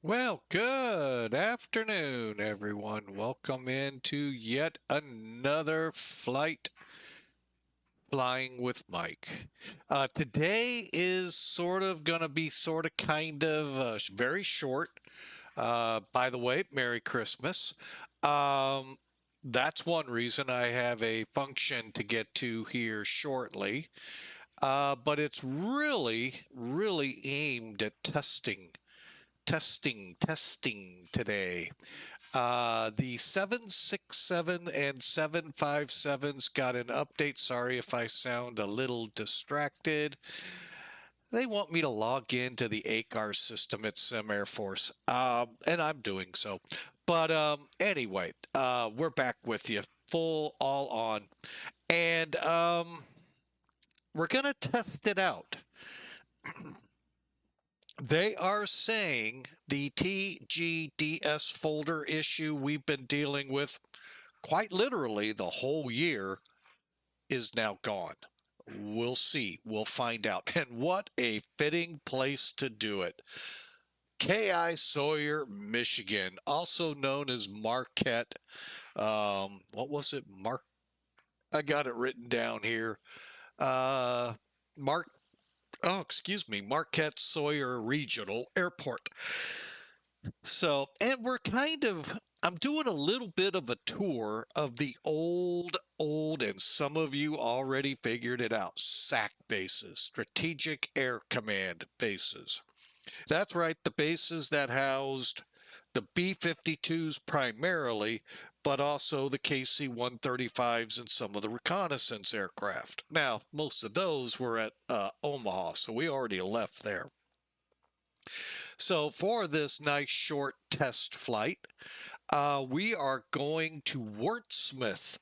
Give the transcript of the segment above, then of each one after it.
Well, good afternoon, everyone. Welcome into yet another flight flying with Mike. Today is sort of going to be kind of very short. By the way, Merry Christmas. Um, that's one reason I have a function to get to here shortly. But it's really aimed at testing today. The 767 and 757s got an update. Sorry if I sound a little distracted. They want me to log into the ACAR system at Sim Air Force, and I'm doing so. But anyway, we're back with you, full all on, and we're gonna test it out. They are saying the TGDS folder issue we've been dealing with quite literally the whole year is now gone. We'll see. We'll find out. And what a fitting place to do it. KI Sawyer, Michigan, also known as Marquette. What was it? I got it written down here. Uh, Mark. Oh, excuse me. Marquette Sawyer Regional Airport. So, and I'm doing a little bit of a tour of the old, and some of you already figured it out, SAC bases, Strategic Air Command bases. That's right, the bases that housed the B-52s primarily, but also the KC-135s and some of the reconnaissance aircraft. Now, most of those were at Omaha, so we already left there. So for this nice short test flight, we are going to Wurtsmith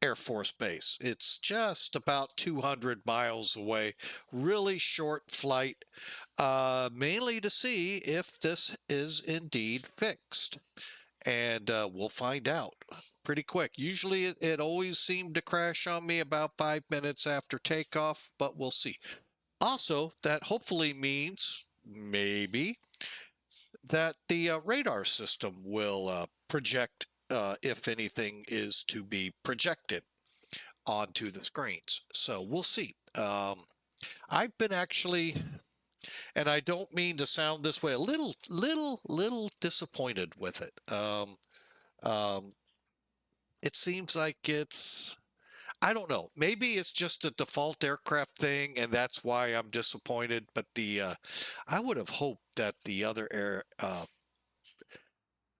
Air Force Base. It's just about 200 miles away. Really short flight, mainly to see if this is indeed fixed. And we'll find out pretty quick. Usually it always seemed to crash on me about 5 minutes after takeoff, but we'll see. Also, that hopefully means maybe that the radar system will project if anything is to be projected onto the screens. So we'll see. I've been actually, and I don't mean to sound this way, a little disappointed with it. Um, it seems like I don't know. Maybe it's just a default aircraft thing, and that's why I'm disappointed. But I would have hoped that the other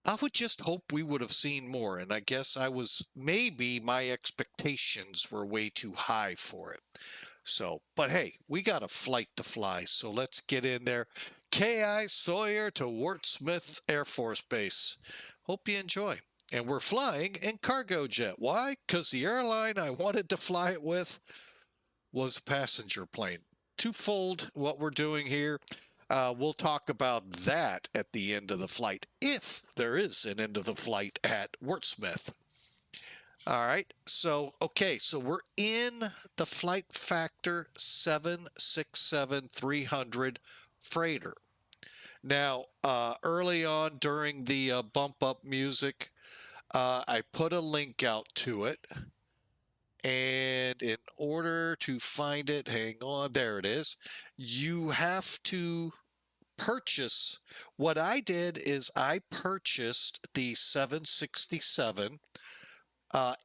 I would just hope we would have seen more. And I guess maybe my expectations were way too high for it. So, but hey, we got a flight to fly, so let's get in there. KI Sawyer to Wurtsmith Air Force Base. Hope you enjoy. And we're flying in cargo jet. Why? Because the airline I wanted to fly it with was a passenger plane. Twofold what we're doing here. We'll talk about that at the end of the flight, if there is an end of the flight at Wurtsmith. All right, so we're in the Flight Factor 767-300 freighter. Now, early on during the bump up music, I put a link out to it. And in order to find it, hang on, there it is. You have to purchase. What I did is I purchased the 767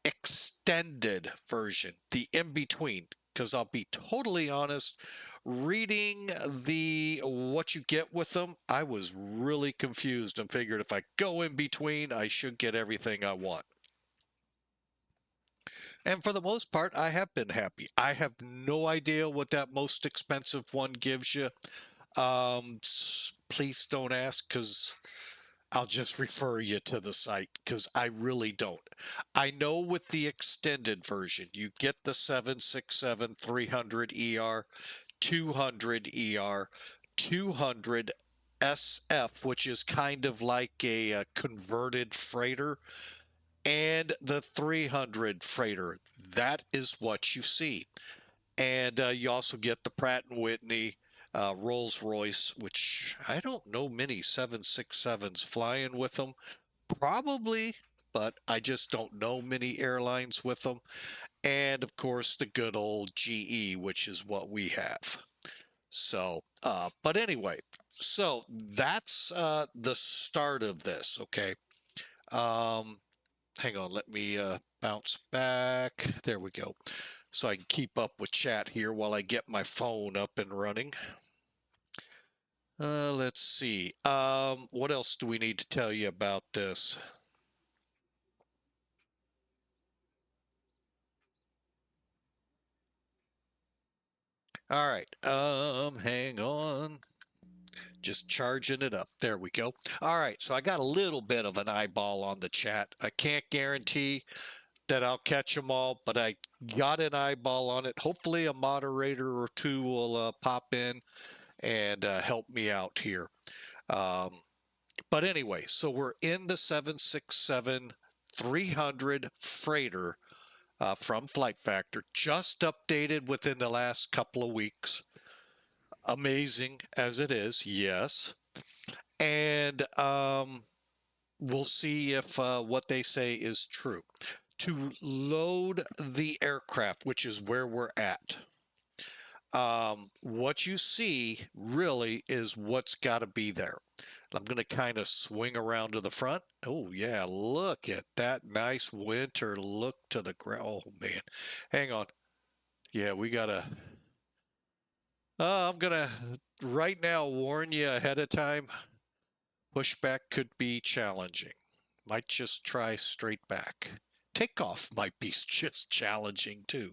extended version, the in between, because I'll be totally honest, reading the what you get with them, I was really confused and figured if I go in between, I should get everything I want. And for the most part, I have been happy. I have no idea what that most expensive one gives you. Please don't ask, because I'll just refer you to the site, because I really don't. I know with the extended version, you get the 767 300 ER, 200 ER, 200 SF, which is kind of like a converted freighter, and the 300 freighter. That is what you see. And you also get the Pratt & Whitney, Rolls-Royce, which I don't know many 767s flying with them. Probably, but I just don't know many airlines with them. And of course, the good old GE, which is what we have. So, but anyway, so that's the start of this. Okay. Um, hang on, let me bounce back. There we go. So I can keep up with chat here while I get my phone up and running. Let's see. What else do we need to tell you about this? All right. Hang on. Just charging it up. There we go. All right. So I got a little bit of an eyeball on the chat. I can't guarantee that I'll catch them all, but I got an eyeball on it. Hopefully a moderator or two will pop in and help me out here. But anyway, so we're in the 767-300 freighter from Flight Factor, just updated within the last couple of weeks. Amazing as it is, yes. And we'll see if what they say is true. To load the aircraft, which is where we're at, what you see really is what's got to be there. I'm going to kind of swing around to the front. Oh, yeah, look at that nice winter look to the ground. Oh, man. Hang on. Yeah, we got to... I'm going to right now warn you ahead of time. Pushback could be challenging. Might just try straight back. Takeoff might be just challenging too.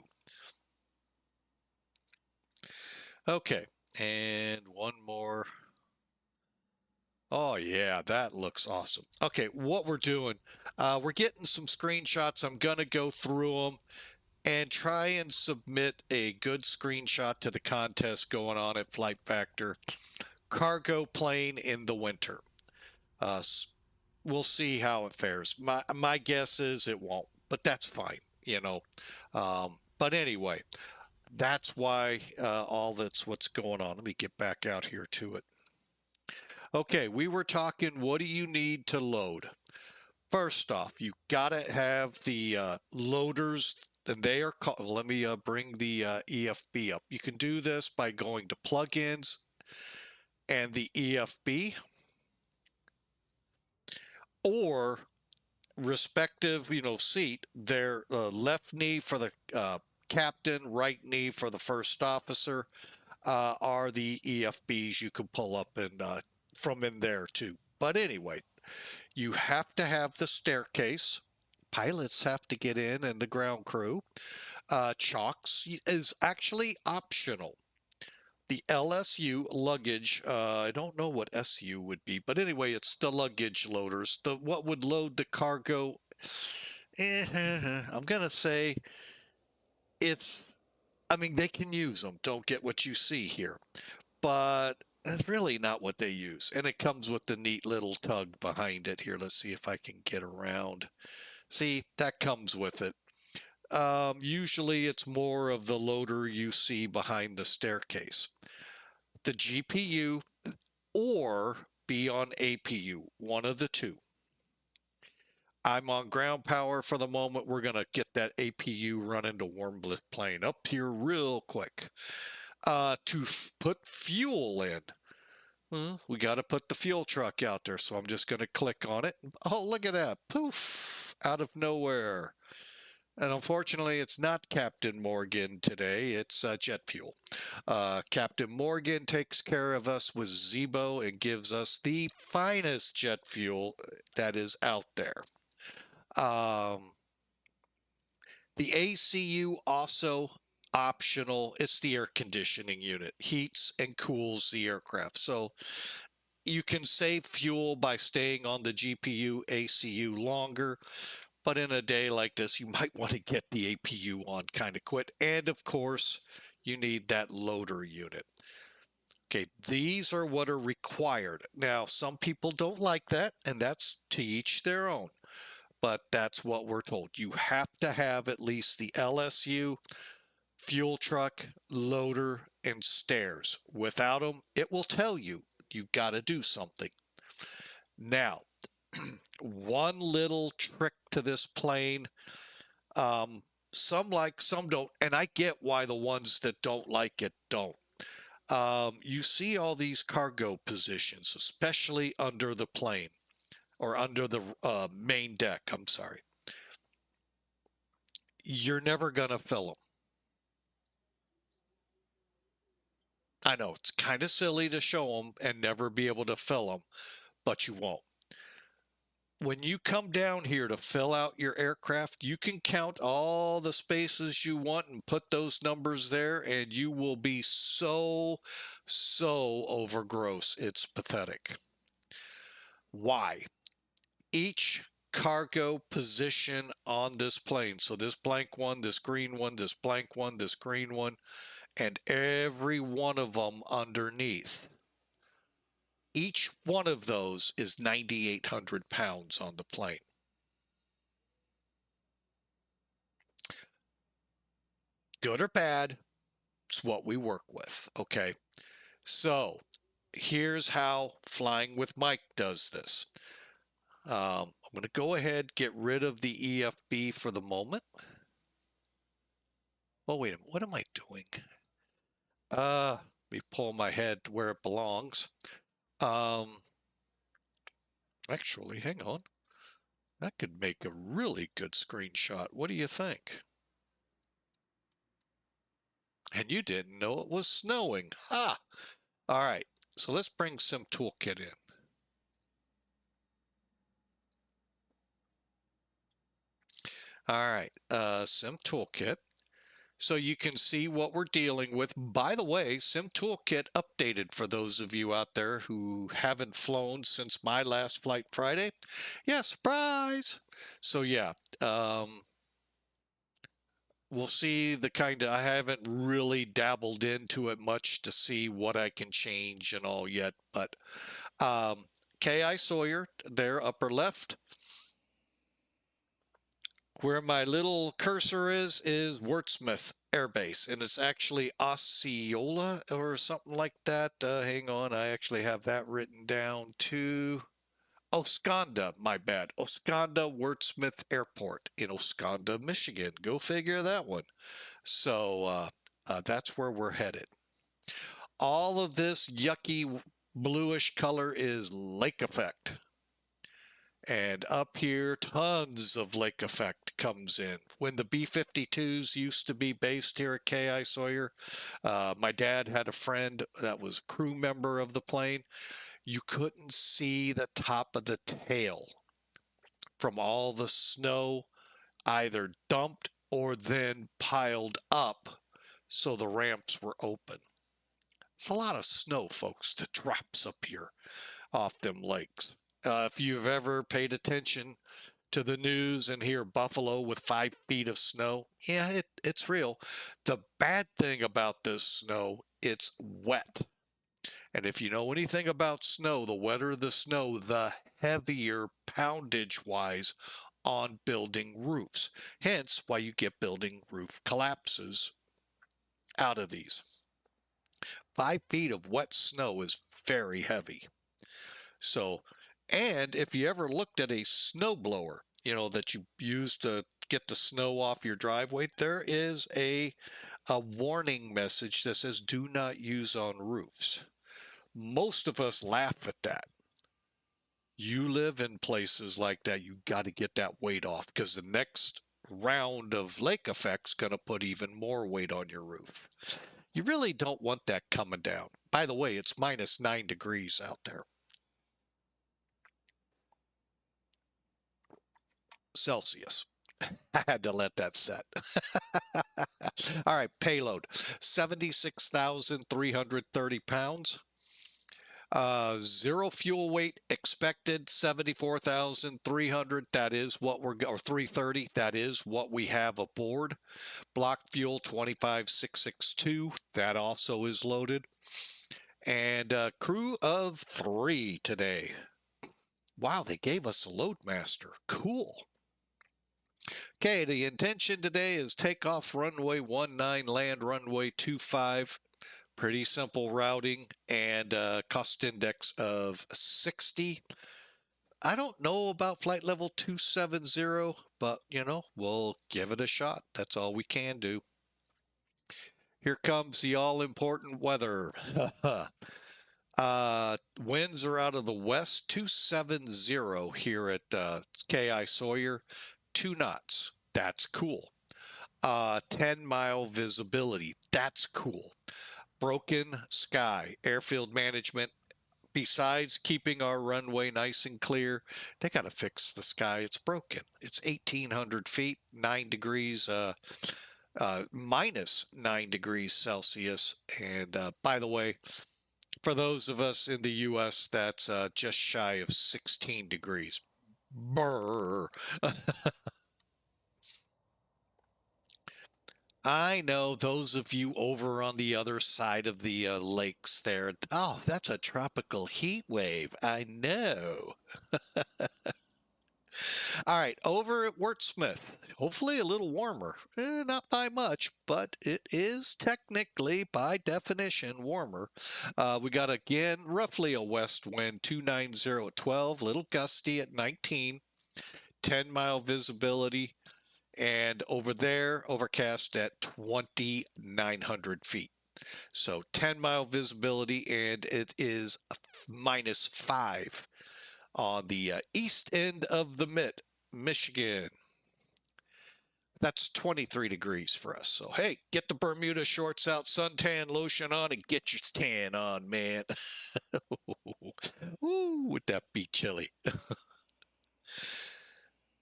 Okay, and one more. Oh yeah, that looks awesome. Okay, what we're doing, we're getting some screenshots. I'm gonna go through them and try and submit a good screenshot to the contest going on at Flight Factor. Cargo plane in the winter. We'll see how it fares. My guess is it won't, but that's fine, you know. But anyway, that's why all that's what's going on. Let me get back out here to it. Okay, we were talking, what do you need to load? First off, you gotta have the loaders, and they are called, let me bring the EFB up. You can do this by going to plugins and the EFB, or respective, seat, their left knee for the captain, right knee for the first officer are the EFBs you can pull up and from in there too. But anyway, you have to have the staircase. Pilots have to get in and the ground crew. Chocks is actually optional. The LSU luggage, I don't know what SU would be, but anyway, it's the luggage loaders. What would load the cargo? I'm going to say they can use them. Don't get what you see here. But that's really not what they use. And it comes with the neat little tug behind it here. Let's see if I can get around. See, that comes with it. Usually it's more of the loader you see behind the staircase. The GPU or be on APU, one of the two. I'm on ground power for the moment. We're going to get that APU running to Wurtsmith plane up here real quick. To put fuel in, we got to put the fuel truck out there. So I'm just going to click on it. Oh, look at that. Poof, out of nowhere. And unfortunately, it's not Captain Morgan today. It's jet fuel. Captain Morgan takes care of us with Zebo and gives us the finest jet fuel that is out there. The ACU also optional. It's the air conditioning unit. Heats and cools the aircraft. So you can save fuel by staying on the GPU ACU longer. But in a day like this, you might want to get the APU on kind of quick. And of course, you need that loader unit. Okay, these are what are required. Now, some people don't like that, and that's to each their own. But that's what we're told. You have to have at least the LSU fuel truck, loader, and stairs. Without them, it will tell you you've got to do something. Now, one little trick to this plane, some like, some don't, and I get why the ones that don't like it don't. You see all these cargo positions, especially under the plane or under the main deck, I'm sorry. You're never going to fill them. I know it's kind of silly to show them and never be able to fill them, but you won't. When you come down here to fill out your aircraft, you can count all the spaces you want and put those numbers there, and you will be so over gross. It's pathetic. Why? Each cargo position on this plane, so this blank one, this green one, this blank one, this green one, and every one of them underneath, each one of those is 9,800 pounds on the plane. Good or bad, it's what we work with, okay? So here's how Flying with Mike does this. I'm going to go ahead, get rid of the EFB for the moment. Oh, wait a minute, what am I doing? Let me pull my head where it belongs. Actually, hang on. That could make a really good screenshot. What do you think? And you didn't know it was snowing. Ha! All right, so let's bring Sim Toolkit in. All right, Sim Toolkit. So you can see what we're dealing with. By the way, Sim Toolkit updated for those of you out there who haven't flown since my last flight Friday. Yeah, surprise. So yeah, we'll see the kind of, I haven't really dabbled into it much to see what I can change and all yet, but K.I. Sawyer, there, upper left. Where my little cursor is Wurtsmith Air Base, and it's actually Oscoda or something like that. Hang on, I actually have that written down to Oscoda, my bad. Oscoda Wurtsmith Airport in Oscoda, Michigan. Go figure that one. So that's where we're headed. All of this yucky bluish color is lake effect. And up here, tons of lake effect comes in. When the B-52s used to be based here at K.I. Sawyer, my dad had a friend that was a crew member of the plane. You couldn't see the top of the tail from all the snow either dumped or then piled up so the ramps were open. It's a lot of snow, folks, that drops up here off them lakes. If you've ever paid attention to the news and hear Buffalo with 5 feet of snow, yeah, it's real. The bad thing about this snow, it's wet. And if you know anything about snow, the wetter the snow, the heavier poundage-wise on building roofs. Hence why you get building roof collapses out of these. 5 feet of wet snow is very heavy. So, and if you ever looked at a snow blower, you know, that you use to get the snow off your driveway, there is a warning message that says do not use on roofs. Most of us laugh at that. You live in places like that, you got to get that weight off, because the next round of lake effect's going to put even more weight on your roof. You really don't want that coming down. By the way, it's minus 9 degrees out there. Celsius. I had to let that set. All right, payload, 76,330 pounds. Zero fuel weight expected, 74,300. That is what we're, or 330. That is what we have aboard. Block fuel, 25,662. That also is loaded. And a crew of 3 today. Wow, they gave us a loadmaster. Cool. Okay, the intention today is takeoff runway 19, land runway 25. Pretty simple routing and cost index of 60. I don't know about flight level 270, but we'll give it a shot. That's all we can do. Here comes the all-important weather. Winds are out of the west, 270 here at KI Sawyer, 2 knots. That's cool. 10-mile visibility. That's cool. Broken sky. Airfield management, besides keeping our runway nice and clear, they got to fix the sky. It's broken. It's 1,800 feet, 9 degrees, minus 9 degrees Celsius. And by the way, for those of us in the U.S., that's just shy of 16 degrees. Brr. I know those of you over on the other side of the lakes there. Oh, that's a tropical heat wave. I know. All right, over at Wurtsmith, hopefully a little warmer. Not by much, but it is technically, by definition, warmer. We got, again, roughly a west wind, 290 at 12, little gusty at 19, 10-mile visibility. And over there, overcast at 2,900 feet. So 10-mile visibility, and it is -5 on the east end of the Michigan. That's 23 degrees for us. So, hey, get the Bermuda shorts out, suntan lotion on, and get your tan on, man. Ooh, would that be chilly?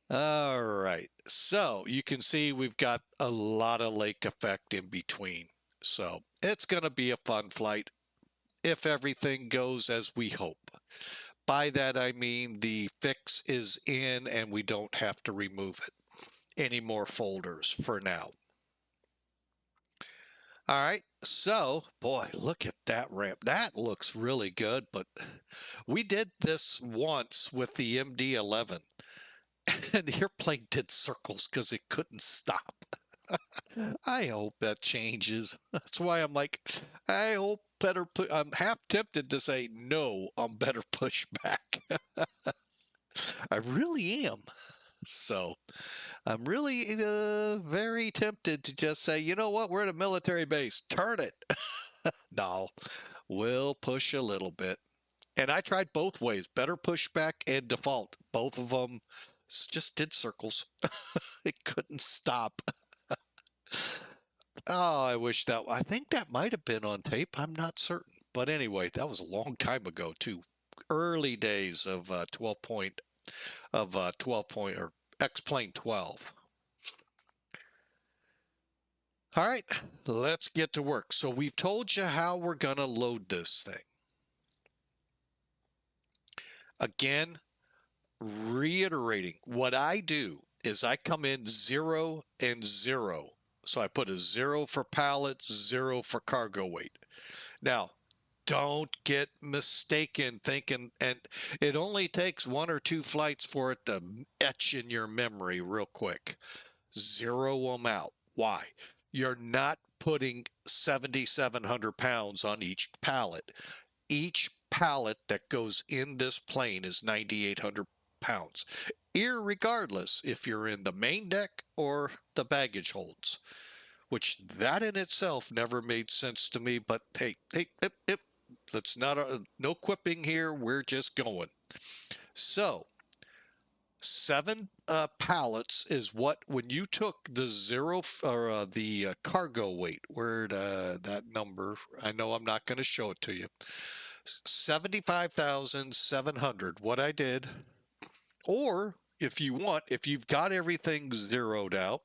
All right, so you can see we've got a lot of lake effect in between. So it's going to be a fun flight if everything goes as we hope. By that, I mean the fix is in and we don't have to remove it. Any more folders for now. All right, so, boy, look at that ramp. That looks really good, but we did this once with the MD-11. And the airplane did circles because it couldn't stop. I hope that changes. That's why I'm like, I hope better put. I'm half tempted to say no. I'm better push back. I really am. So I'm really very tempted to just say, you know what? We're at a military base. Turn it. No, we'll push a little bit. And I tried both ways, better pushback and default. Both of them just did circles. It couldn't stop. Oh, I think that might have been on tape. I'm not certain. But anyway, that was a long time ago too. Early days of 12 point or X-Plane 12. All right, let's get to work. So we've told you how we're going to load this thing. Again, reiterating, what I do is I come in 0 and 0. So I put a 0 for pallets, 0 for cargo weight. Now, don't get mistaken thinking, and it only takes 1 or 2 flights for it to etch in your memory real quick. 0 them out. Why? You're not putting 7,700 pounds on each pallet. Each pallet that goes in this plane is 9,800 pounds, irregardless if you're in the main deck or the baggage holds, which that in itself never made sense to me. But hey, let's not, no quipping here. We're just going. So 7 pallets is what, when you took the 0 or the cargo weight, where that number, I know I'm not going to show it to you, 75,700, what I did, or if you want, if you've got everything zeroed out,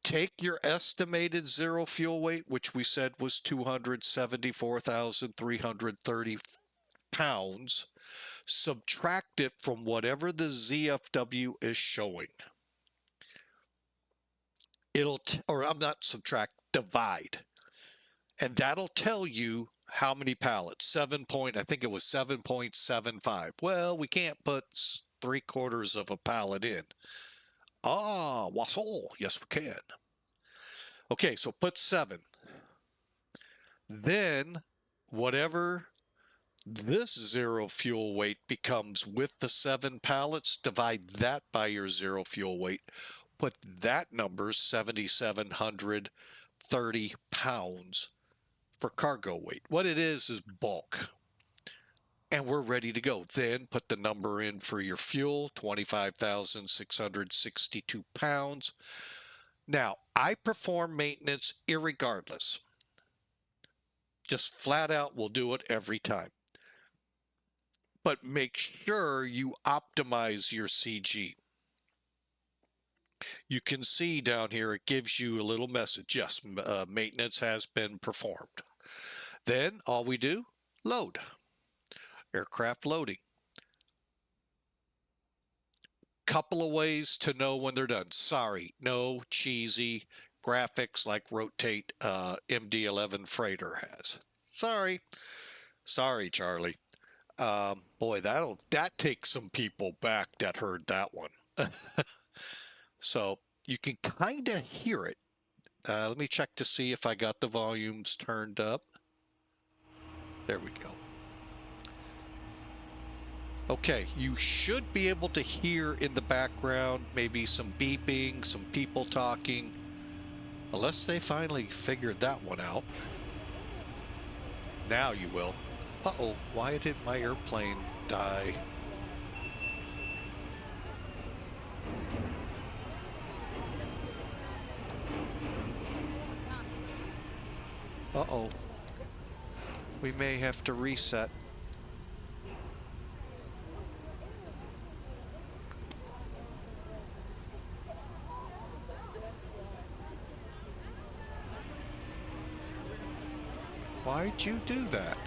take your estimated 0 fuel weight, which we said was 274,330 pounds, subtract it from whatever the ZFW is showing. Divide. And that'll tell you how many pallets. I think it was 7.75. Well, we can't put 3/4 of a pallet in. Ah, wassail. Yes, we can. Okay, so put 7. Then whatever this 0 fuel weight becomes with the 7 pallets, divide that by your 0 fuel weight. Put that number, 7,730 pounds for cargo weight. What it is bulk. And we're ready to go. Then put the number in for your fuel, 25,662 pounds. Now, I perform maintenance irregardless. Just flat out will do it every time. But make sure you optimize your CG. You can see down here, it gives you a little message. Yes, maintenance has been performed. Then all we do, load. Aircraft loading. Couple of ways to know when they're done. Sorry, no cheesy graphics like Rotate MD-11 Freighter has. Sorry, Charlie. Boy, that takes some people back that heard that one. So you can kind of hear it. Let me check to see if I got the volumes turned up. There we go. Okay, you should be able to hear in the background maybe some beeping, some people talking, unless they finally figured that one out. Now you will. Uh-oh, why did my airplane die? Uh-oh. We may have to reset. Why'd you do that?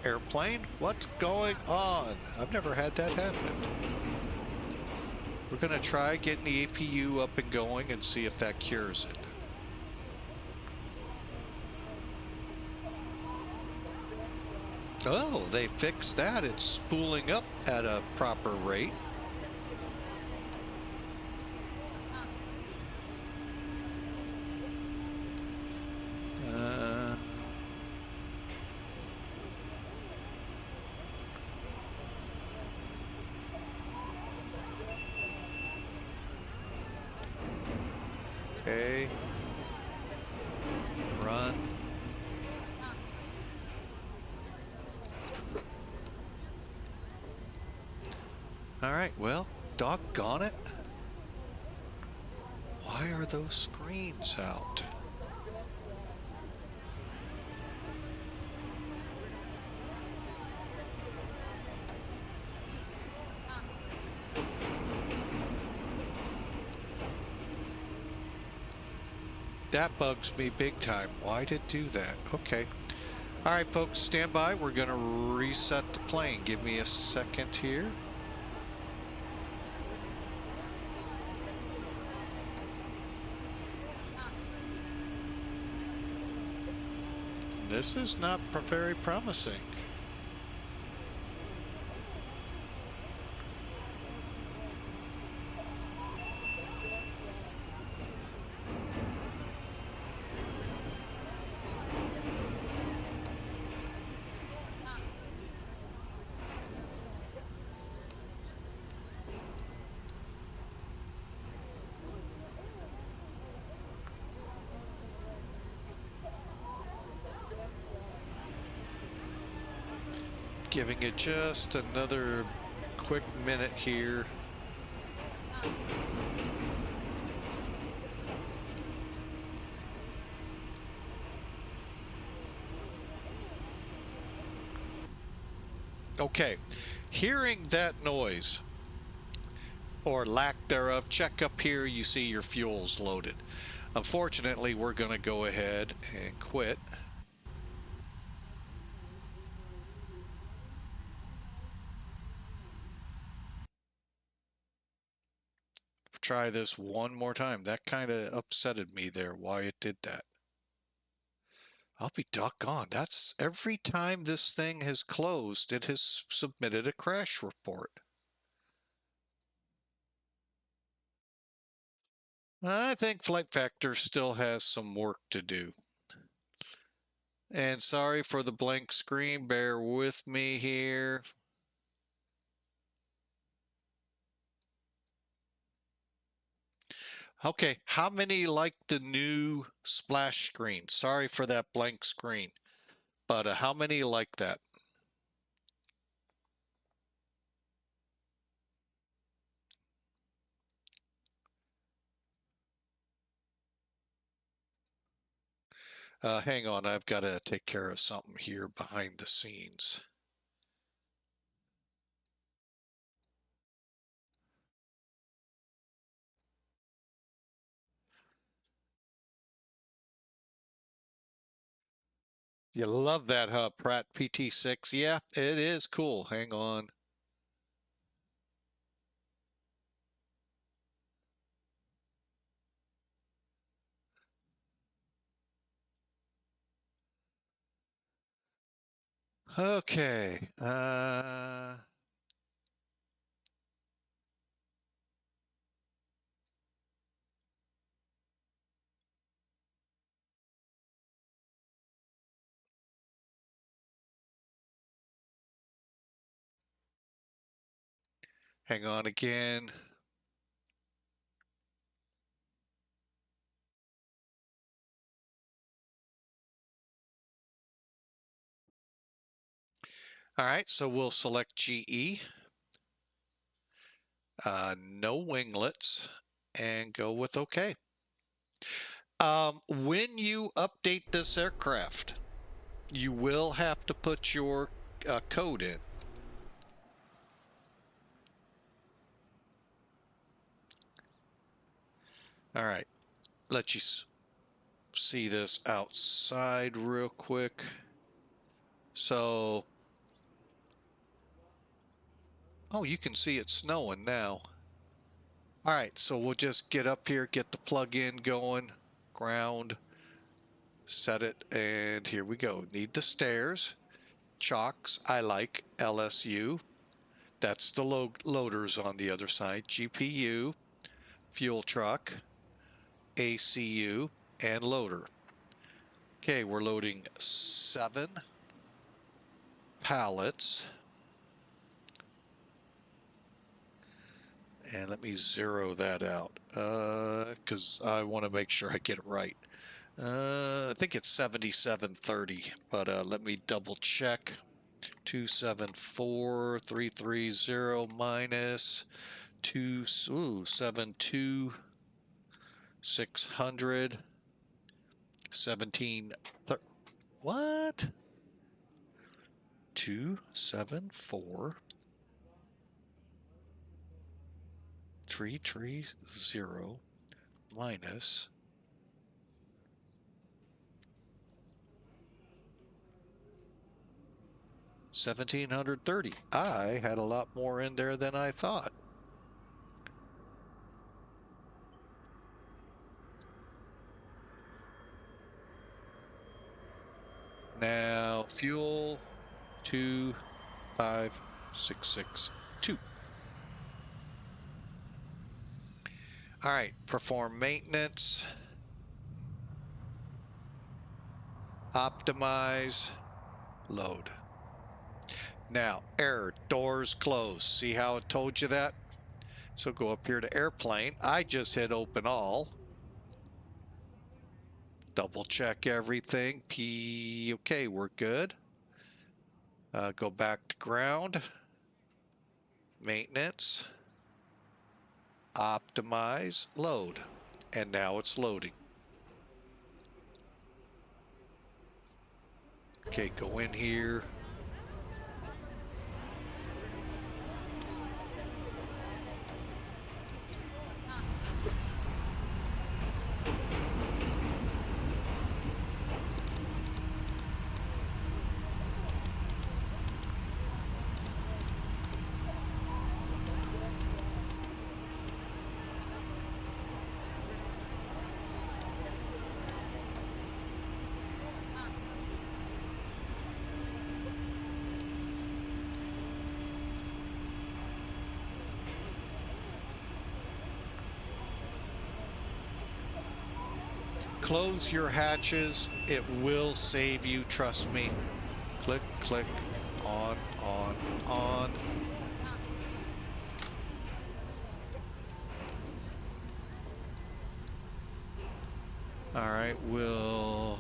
Airplane? What's going on? I've never had that happen. We're gonna try getting the APU up and going and see if that cures it. Oh, they fixed that. It's spooling up at a proper rate. Okay. Run. All right, well, doggone it. Why are those screens out? That bugs me big time. Why did it do that? Okay. All right, folks, stand by. We're going to reset the plane. Give me a second here. This is not very promising. Giving it just another quick minute here. Okay, hearing that noise or lack thereof, check up here, you see your fuel's loaded. Unfortunately, we're going to go ahead and quit. Try this one more time. That kind of upsetted me there, why it did that. I'll be doggone. That's every time this thing has closed, it has submitted a crash report. I think Flight Factor still has some work to do. And sorry for the blank screen, bear with me here. Okay, how many like the new splash screen? Sorry for that blank screen, but how many like that? Hang on, I've got to take care of something here behind the scenes. You love that, huh, Pratt PT6? Yeah, it is cool. Hang on. Okay. Hang on again. All right, so we'll select GE. No winglets, and go with OK. When you update this aircraft, you will have to put your code in. All right, let you see this outside real quick. So, oh, you can see it snowing now. All right, so we'll just get up here, get the plug-in going, ground, set it, and here we go. Need the stairs. Chocks, I like. LSU. That's the loaders on the other side. GPU, fuel truck, ACU, and loader. Okay, we're loading 7 pallets. And let me zero that out because I want to make sure I get it right. I think it's 7730, but let me double check. 274330 minus 272,600. 17. What? 274. 330 minus 1,730. I had a lot more in there than I thought. Now fuel 25662. All right, perform maintenance, optimize, load. Now, error, doors closed. See how it told you that? So go up here to airplane. I just hit open all. Double check everything. Okay, we're good. Go back to ground. Maintenance. Optimize, load. And now it's loading. Okay, go in here. close your hatches. It will save you, trust me. Click, click, on, on. All right, we'll...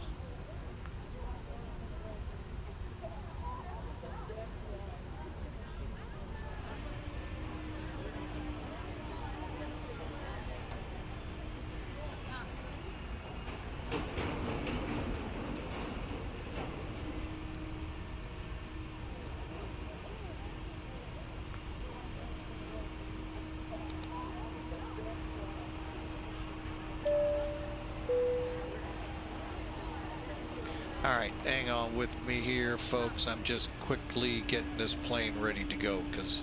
All right, hang on with me here, folks. I'm just quickly getting this plane ready to go because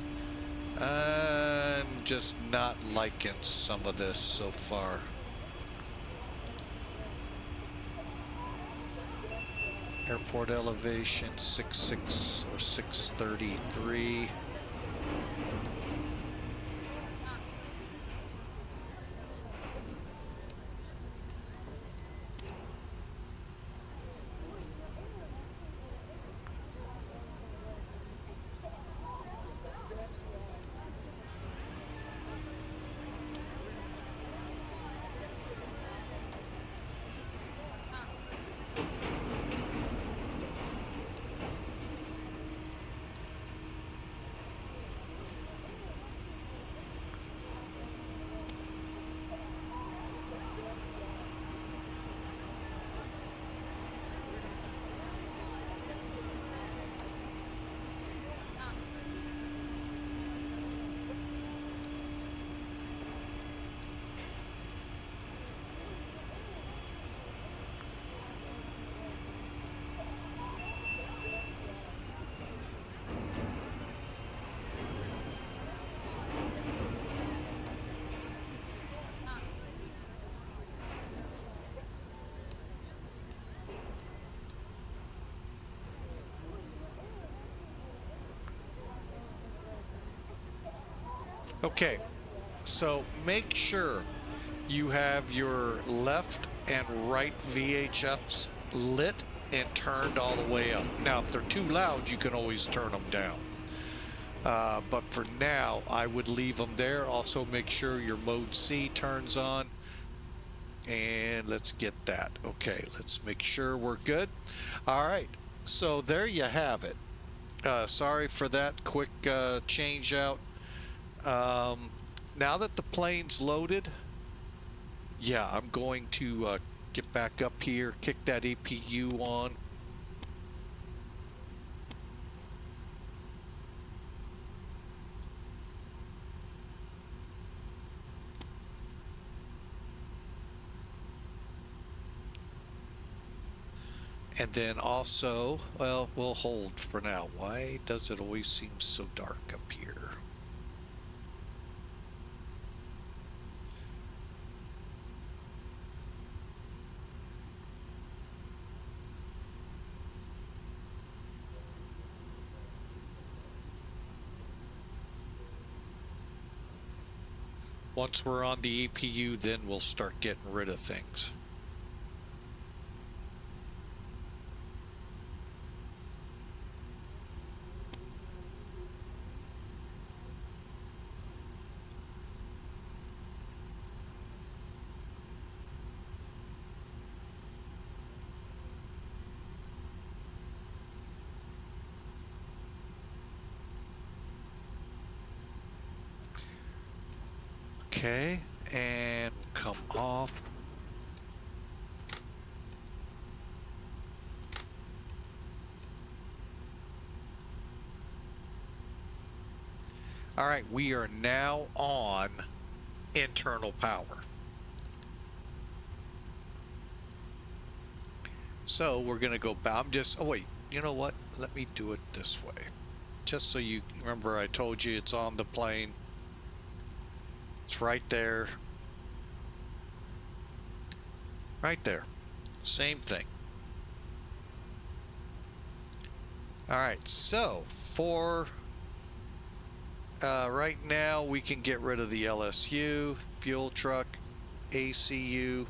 I'm just not liking some of this so far. Airport elevation 66 or 633. Okay, so make sure you have your left and right VHFs lit and turned all the way up. Now, if they're too loud, you can always turn them down. But for now, I would leave them there. Also, make sure your mode C turns on. And let's get that. Okay, let's make sure we're good. All right, so there you have it. Sorry for that quick change out. Now that the plane's loaded, yeah, I'm going to get back up here, kick that APU on. And then also, well, we'll hold for now. Why does it always seem so dark up here? Once we're on the APU, then we'll start getting rid of things. Okay, and come off. All right, we are now on internal power. So we're gonna go back. Oh wait, you know what? Let me do it this way. Just so you remember, I told you it's on the plane. It's right there. Right there. Same thing. All right, so for right now, we can get rid of the LSU, fuel truck, ACU.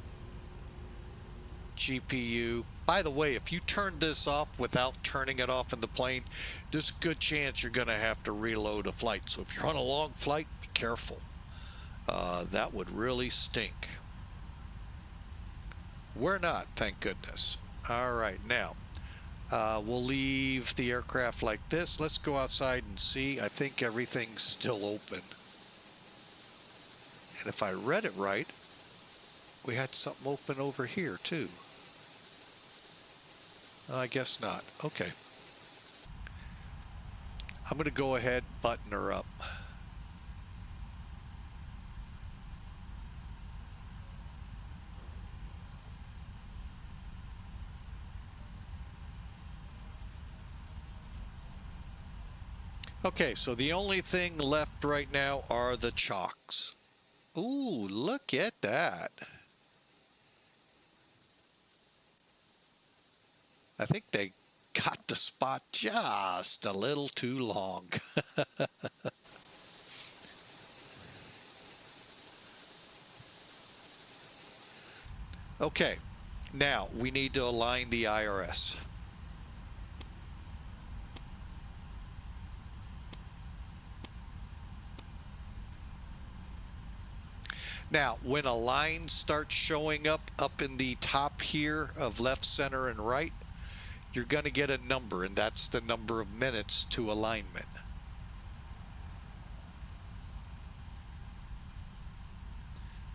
GPU. By the way, if you turn this off without turning it off in the plane, there's a good chance you're going to have to reload a flight. So if you're on a long flight, be careful. That would really stink. We're not, thank goodness. All right, now we'll leave the aircraft like this. Let's go outside and see. I think everything's still open. And if I read it right, we had something open over here too. I guess not. Okay. I'm going to go ahead and button her up. Okay, so the only thing left right now are the chocks. Ooh, look at that. I think they got the spot just a little too long. Okay, now we need to align the IRS. Now, when a line starts showing up in the top here of left, center, and right, you're going to get a number, and that's the number of minutes to alignment.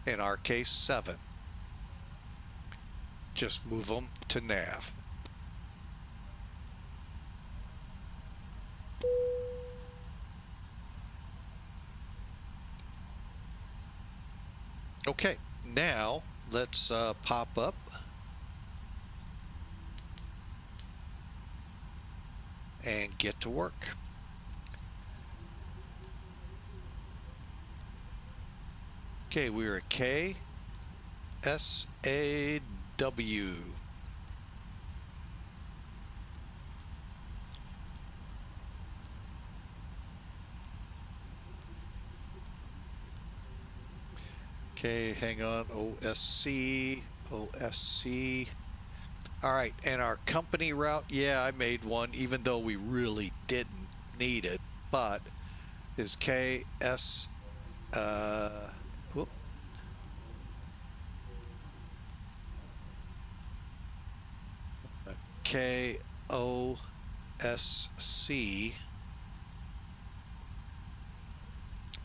In our case, 7. Just move them to nav. Okay, now let's pop up. And get to work. Okay, we're at KSAW. Okay, hang on. OSC. All right, and our company route, yeah, I made one, even though we really didn't need it, but is KOSC.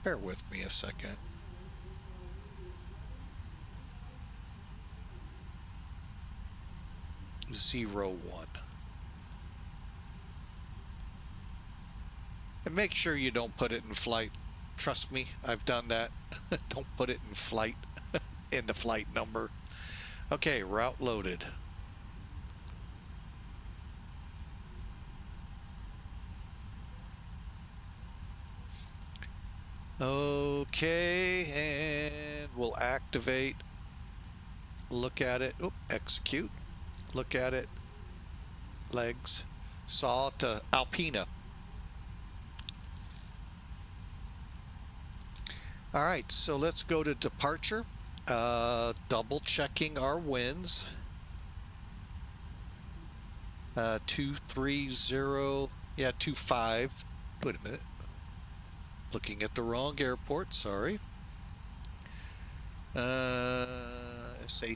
Bear with me a second. '01. And make sure you don't put it in flight. Trust me, I've done that. Don't put it in flight, in the flight number. Okay, route loaded. Okay, and we'll activate. Look at it. Oop, execute. Look at it. Legs. Saw to Alpina. All right, so let's go to departure. Double checking our winds. 230, yeah, 25. Wait a minute. Looking at the wrong airport, sorry. SAW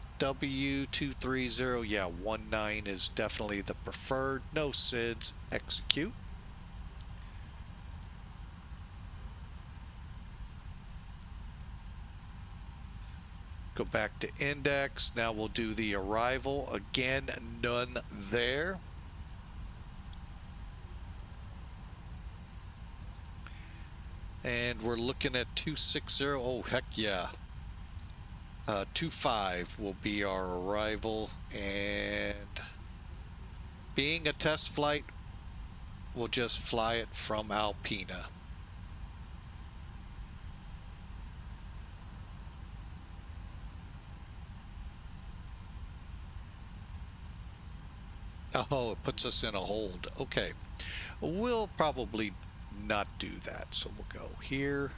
230, yeah, 19 is definitely the preferred. No SIDS, execute. Go back to index. Now we'll do the arrival. Again, none there. And we're looking at 260. Oh, heck yeah. 25 will be our arrival. And being a test flight, we'll just fly it from Alpina. Oh, it puts us in a hold. Okay. We'll probably not do that. So we'll go here.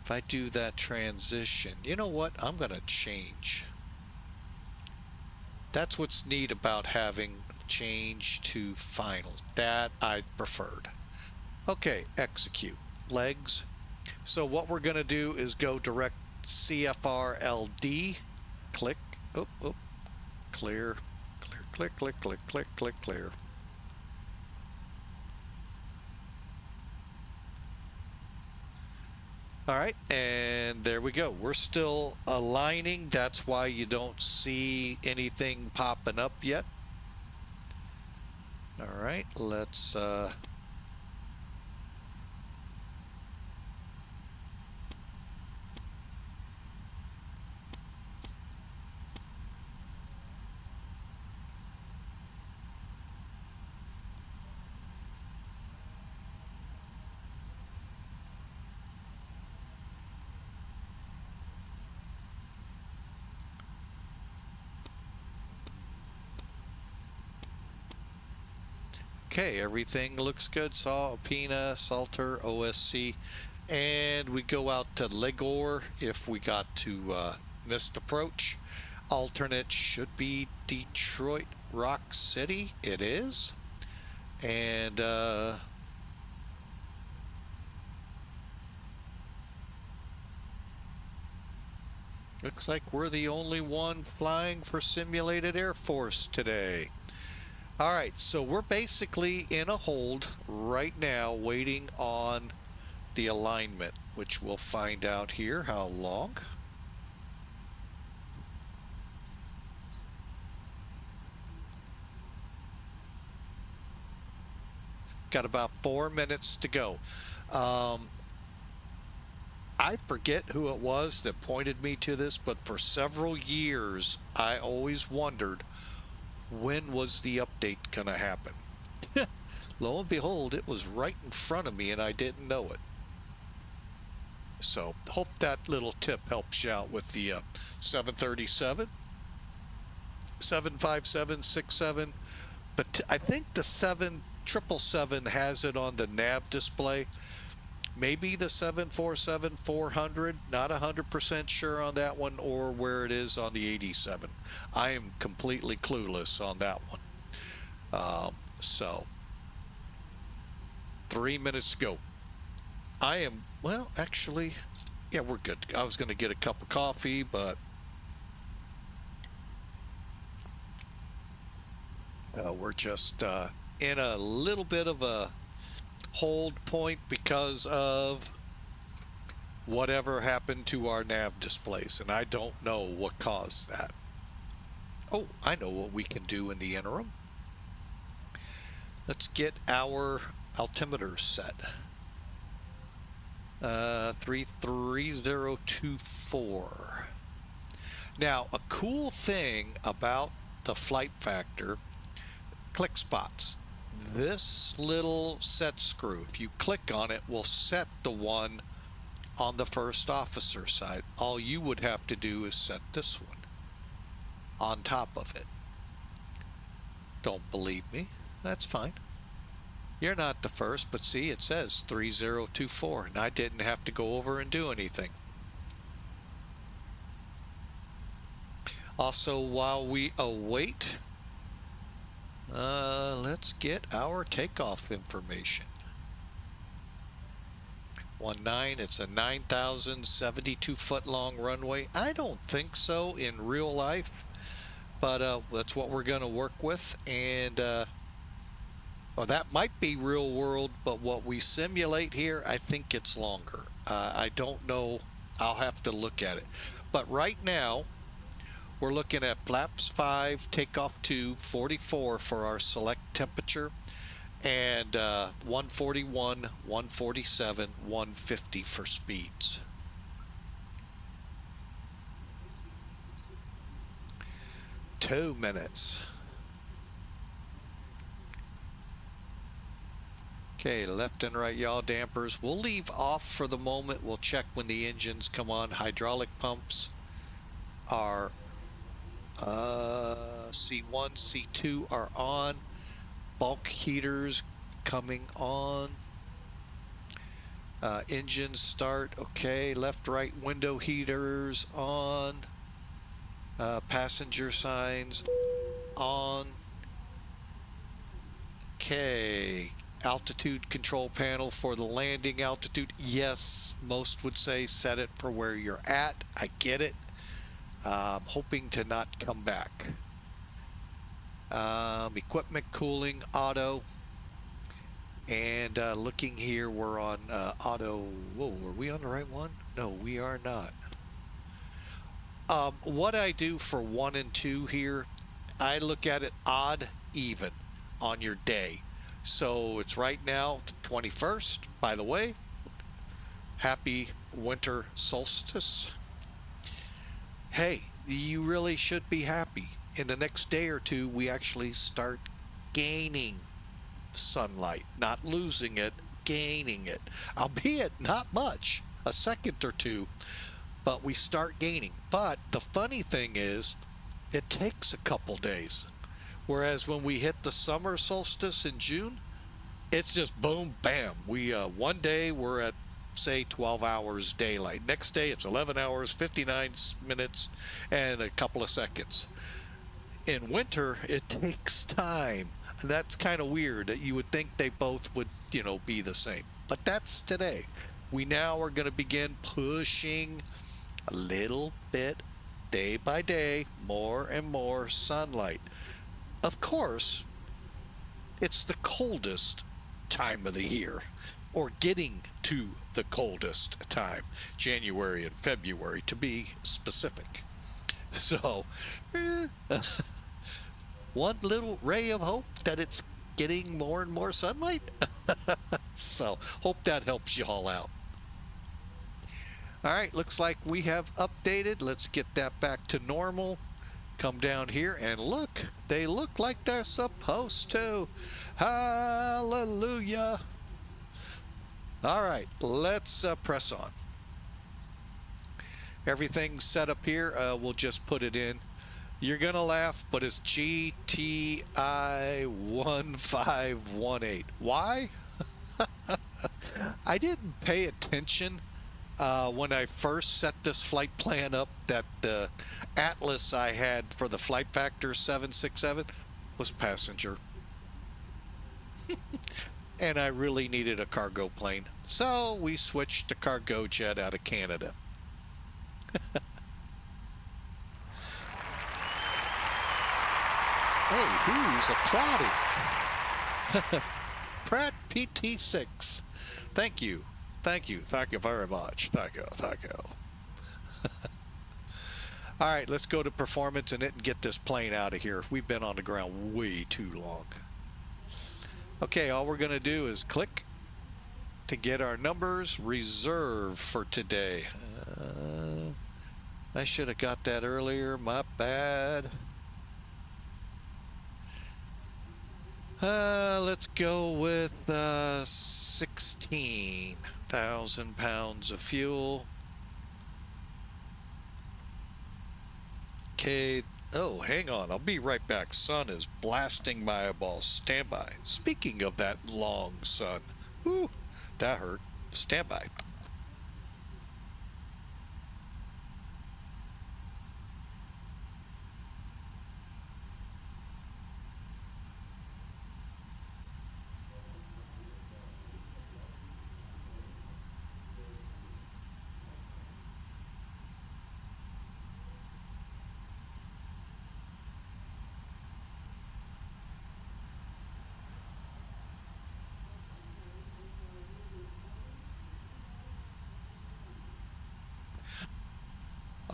If I do that transition, you know what? I'm going to change. That's what's neat about having change to final. That I preferred. Okay, execute. Legs. So what we're going to do is go direct CFR LD. Click. Oop, oop. Clear. Clear. Click, click, click, click, click, clear. All right, and there we go. We're still aligning. That's why you don't see anything popping up yet. All right, let's okay, everything looks good. SAW, Alpina, Salter, OSC, and we go out to Legor if we got to missed approach. Alternate should be Detroit Rock City. It is. And looks like we're the only one flying for Simulated Air Force today. All right, so we're basically in a hold right now waiting on the alignment, which we'll find out here how long. Got about 4 minutes to go. I forget who it was that pointed me to this, but for several years, I always wondered, when was the update going to happen? Lo and behold, it was right in front of me and I didn't know it. So hope that little tip helps you out with the 737, 757, 67. But I think the 777 has it on the nav display. Maybe the 747-400, not 100% sure on that one, or where it is on the 87. I am completely clueless on that one. So 3 minutes to go. I am, well, actually, yeah, we're good. I was going to get a cup of coffee, but we're just in a little bit of a hold point because of whatever happened to our nav displays, and I don't know what caused that. Oh, I know what we can do in the interim. Let's get our altimeter set. 33024. Now, a cool thing about the flight factor, click spots. This little set screw, if you click on it, will set the one on the first officer side. All you would have to do is set this one on top of it. Don't believe me? That's fine. You're not the first, but see, it says 3024, and I didn't have to go over and do anything. Also, while we await, let's get our takeoff information. 19, it's a 9,072 foot long runway. I don't think so in real life, but that's what we're going to work with. And well, that might be real world, but what we simulate here, I think it's longer. I don't know. I'll have to look at it. But right now, we're looking at flaps 5, takeoff 2, 44 for our select temperature, and 141, 147, 150 for speeds. Two minutes. Okay, left and right yaw dampers. We'll leave off for the moment. We'll check when the engines come on. Hydraulic pumps are C1, C2 are on. Bulk heaters coming on. Engine start, okay. Left, right window heaters on. Passenger signs on. Okay. Altitude control panel for the landing altitude. Yes, most would say set it for where you're at. I get it. Hoping to not come back. Equipment cooling, auto. And looking here, we're on auto. Whoa, are we on the right one? No, we are not. What I do for 1 and 2 here, I look at it odd, even on your day. So it's right now the 21st. By the way, happy winter solstice. Hey, you really should be happy. In the next day or two, we actually start gaining sunlight, not losing it, gaining it, albeit not much, a second or two, but we start gaining. But the funny thing is, it takes a couple days, whereas when we hit the summer solstice in June, it's just boom, bam. We one day we're at, say, 12 hours daylight. Next day it's 11 hours, 59 minutes, and a couple of seconds. In winter, it takes time. And that's kind of weird. That you would think they both would, be the same. But that's today. We now are going to begin pushing a little bit, day by day, more and more sunlight. Of course, it's the coldest time of the year, or getting to the coldest time, January and February to be specific. So, one little ray of hope that it's getting more and more sunlight. So, hope that helps you all out. All right, looks like we have updated. Let's get that back to normal. Come down here and look. They look like they're supposed to. Hallelujah. All right, let's press on. Everything's set up here. We'll just put it in. You're going to laugh, but it's GTI 1518. Why? I didn't pay attention when I first set this flight plan up that the Atlas I had for the Flight Factor 767 was passenger. And I really needed a cargo plane. So we switched to cargo jet out of Canada. Hey, who's applauding? Pratt PT6. Thank you. Thank you. Thank you very much. Thank you. Thank you. All right, let's go to performance and get this plane out of here. We've been on the ground way too long. Okay, all we're going to do is click to get our numbers reserved for today. I should have got that earlier. My bad. Let's go with 16,000 pounds of fuel. Okay. Oh, hang on. I'll be right back. Sun is blasting my eyeballs. Stand by. Speaking of that long sun. Whew, that hurt. Stand by.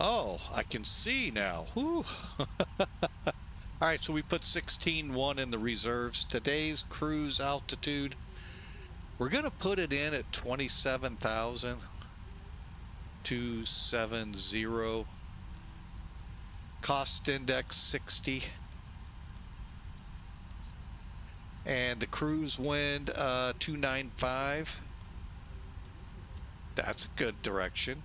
Oh, I can see now. Whew. All right, so we put 16.1 in the reserves. Today's cruise altitude, we're going to put it in at 27,270. Cost index 60. And the cruise wind 295. That's a good direction.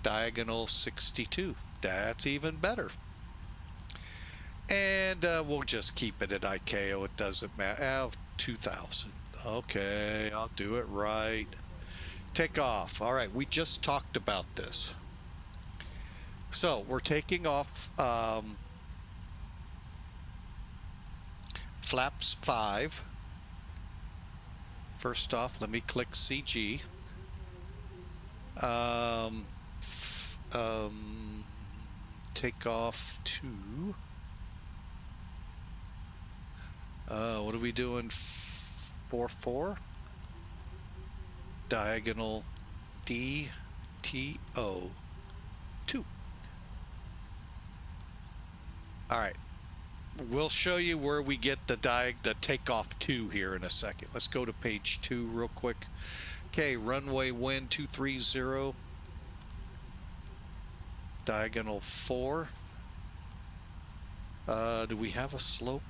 Diagonal 62. That's even better. And we'll just keep it at ICAO. It doesn't matter. 2,000. Okay, I'll do it right. take off. All right, we just talked about this. So we're taking off flaps 5. First off, let me click CG. Take off 2. What are we doing? 4-4. Diagonal DTO 2. All right. We'll show you where we get the takeoff 2 here in a second. Let's go to page 2 real quick. Okay, runway wind 230. Diagonal 4. Do we have a slope?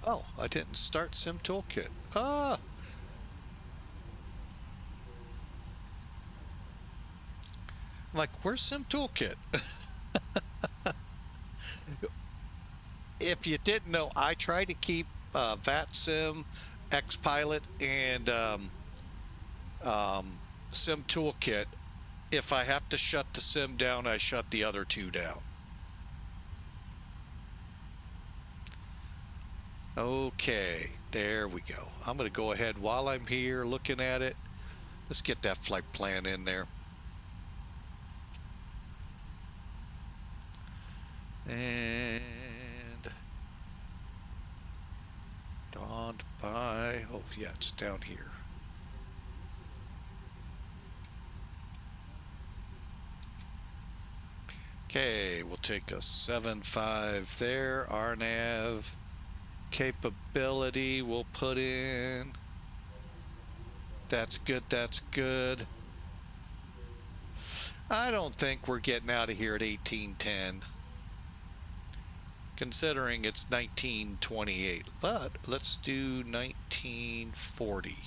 Oh, I didn't start Sim Toolkit. Ah! I'm like, where's Sim Toolkit? If you didn't know, I try to keep VATSIM, XPilot, and Sim Toolkit. If I have to shut the sim down, I shut the other 2 down. Okay, there we go. I'm going to go ahead while I'm here looking at it. Let's get that flight plan in there. And dawned by, oh yeah, it's down here. Okay, we'll take a 7.5 there. RNAV capability we'll put in. That's good, that's good. I don't think we're getting out of here at 1810, considering it's 1928, but let's do 1940.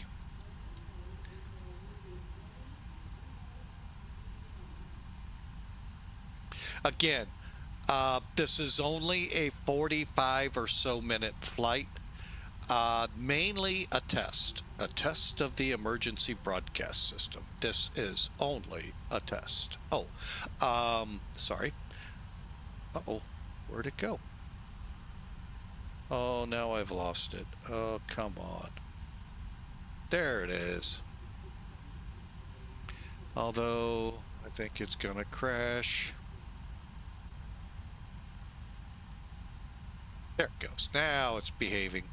Again, this is only a 45 or so minute flight, mainly a test of the emergency broadcast system. This is only a test. Oh, sorry. Uh-oh, where'd it go? Oh, now I've lost it. Oh, come on. There it is. Although, I think it's gonna crash. There it goes. Now it's behaving.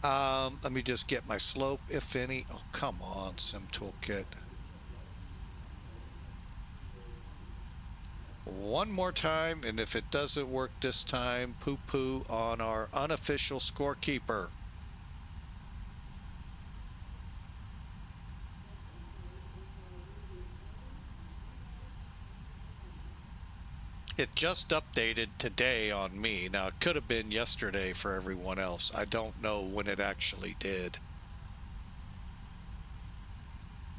Let me just get my slope, if any. Oh, come on, Sim Toolkit. One more time, and if it doesn't work this time, poo-poo on our unofficial scorekeeper. It just updated today on me. Now, it could have been yesterday for everyone else. I don't know when it actually did.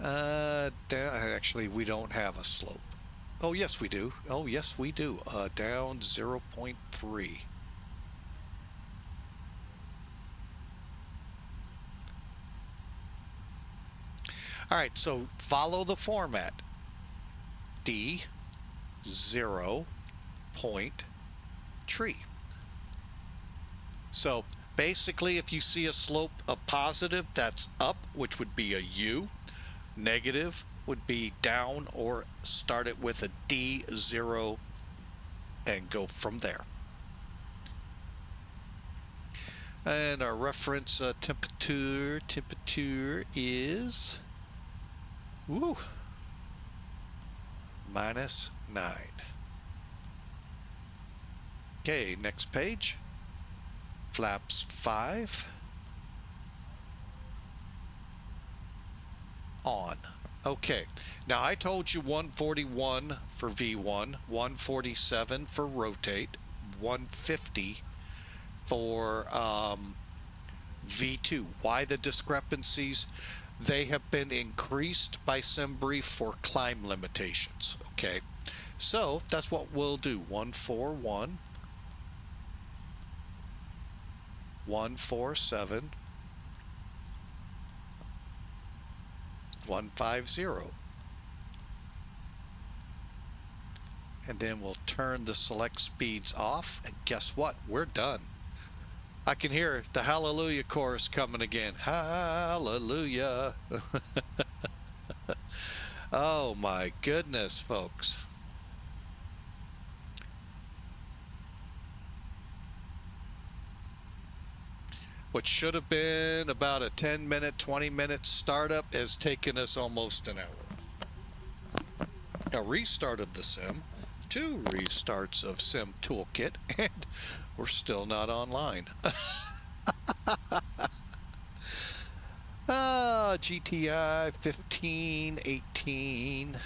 Actually, we don't have a slope. Oh, yes, we do. Oh, yes, we do. Down 0.3. All right, so follow the format. D, 0, point, tree. So basically, if you see a slope of positive, that's up, which would be a U. Negative would be down, or start it with a D0 and go from there. And our reference temperature is -9. Okay, next page. Flaps 5. On. Okay, now I told you 141 for V1, 147 for rotate, 150 for V2. Why the discrepancies? They have been increased by SimBrief for climb limitations. Okay, so that's what we'll do. 141, 147 150. And then we'll turn the select speeds off, and guess what? We're done. I can hear the Hallelujah chorus coming again. Hallelujah. Oh my goodness, folks. What should have been about a 10-minute, 20-minute startup has taken us almost an hour. A restart of the sim, 2 restarts of Sim Toolkit, and we're still not online. GTI 1518.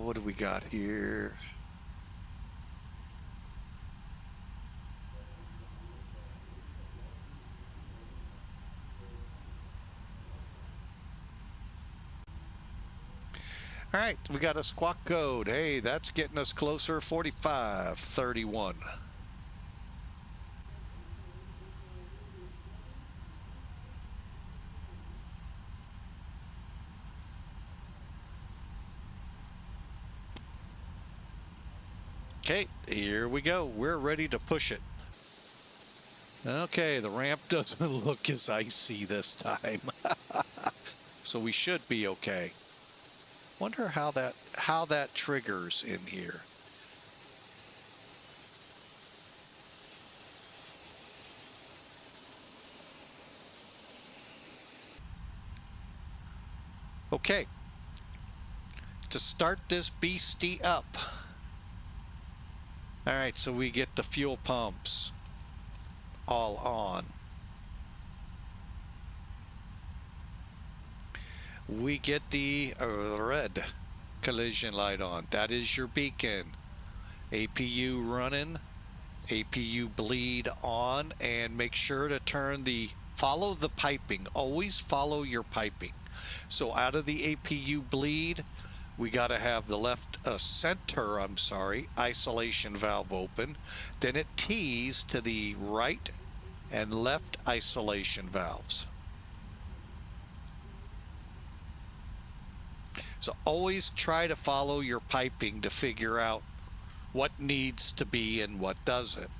What do we got here? All right, we got a squawk code. Hey, that's getting us closer. 4531. Okay, here we go. We're ready to push it. Okay, the ramp doesn't look as icy this time. So we should be okay. Wonder how that triggers in here. Okay. To start this beastie up. All right, so we get the fuel pumps all on. We get the red collision light on. That is your beacon. APU running, APU bleed on, and make sure to follow the piping. Always follow your piping. So out of the APU bleed, we got to have the center isolation valve open. Then it tees to the right and left isolation valves. So always try to follow your piping to figure out what needs to be and what doesn't.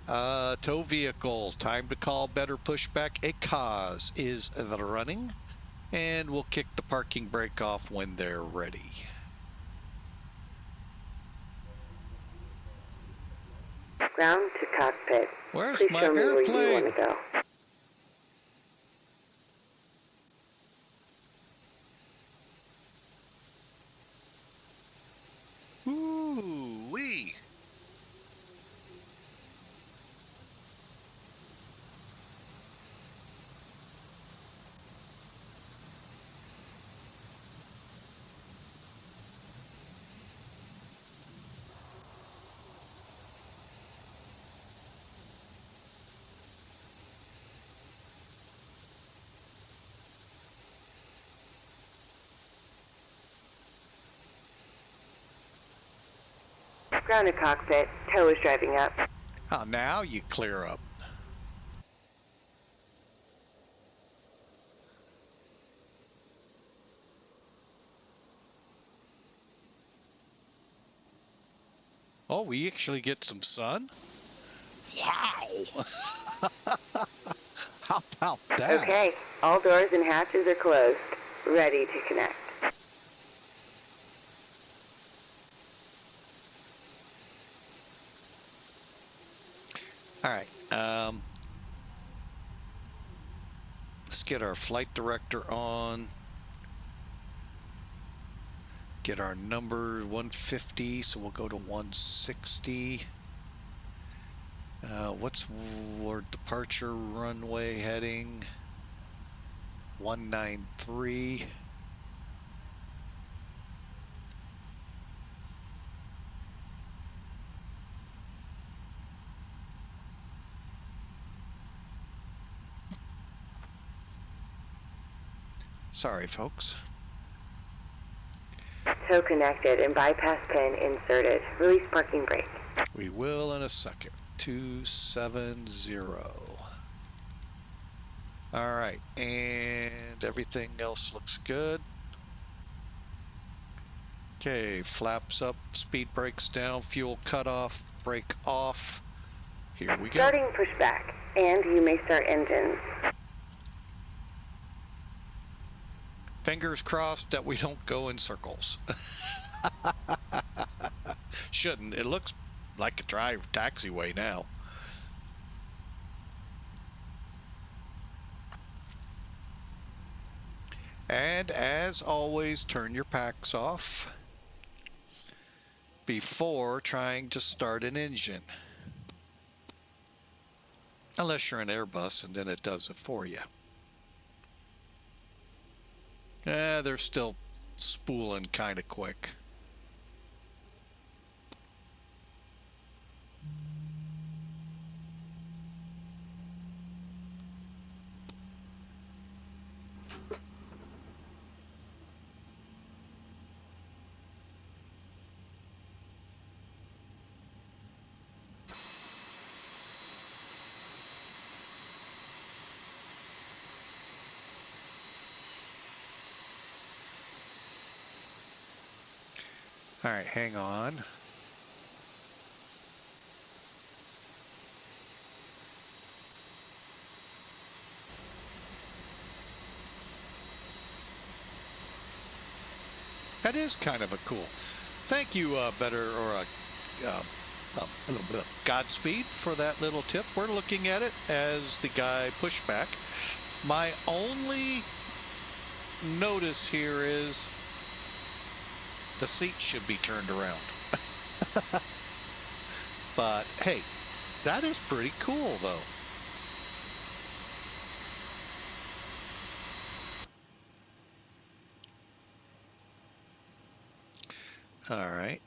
Tow vehicle, time to call better pushback. A KSAW is running, and we'll kick the parking brake off when they're ready. Ground to cockpit. Where's Please my show me airplane? where you want to go. Ooh-wee. Ground to cockpit. Tow is driving up. Oh, now you clear up. Oh, we actually get some sun? Wow! How about that? Okay, all doors and hatches are closed. Ready to connect. All right. Let's get our flight director on. Get our number 150, so we'll go to 160. What's our departure runway heading? 193. Sorry, folks. Tow connected and bypass pin inserted. Release parking brake. We will in a second. 270. All right, and everything else looks good. Okay, flaps up, speed brakes down, fuel cutoff, brake off. Here we go. Starting pushback, and you may start engines. Fingers crossed that we don't go in circles. Shouldn't. It looks like a taxiway now. And as always, turn your packs off before trying to start an engine. Unless you're an Airbus and then it does it for you. They're still spooling kind of quick. All right, hang on. That is kind of a cool. Thank you, Godspeed for that little tip. We're looking at it as the guy pushback. My only notice here is the seat should be turned around. But hey, that is pretty cool though. All right,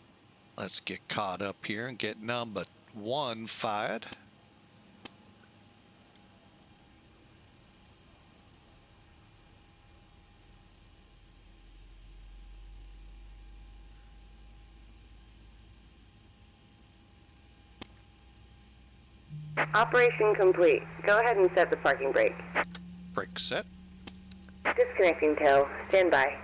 let's get caught up here and get number 1 fired. Operation complete. Go ahead and set the parking brake. Brake set. Disconnecting tow. Stand by.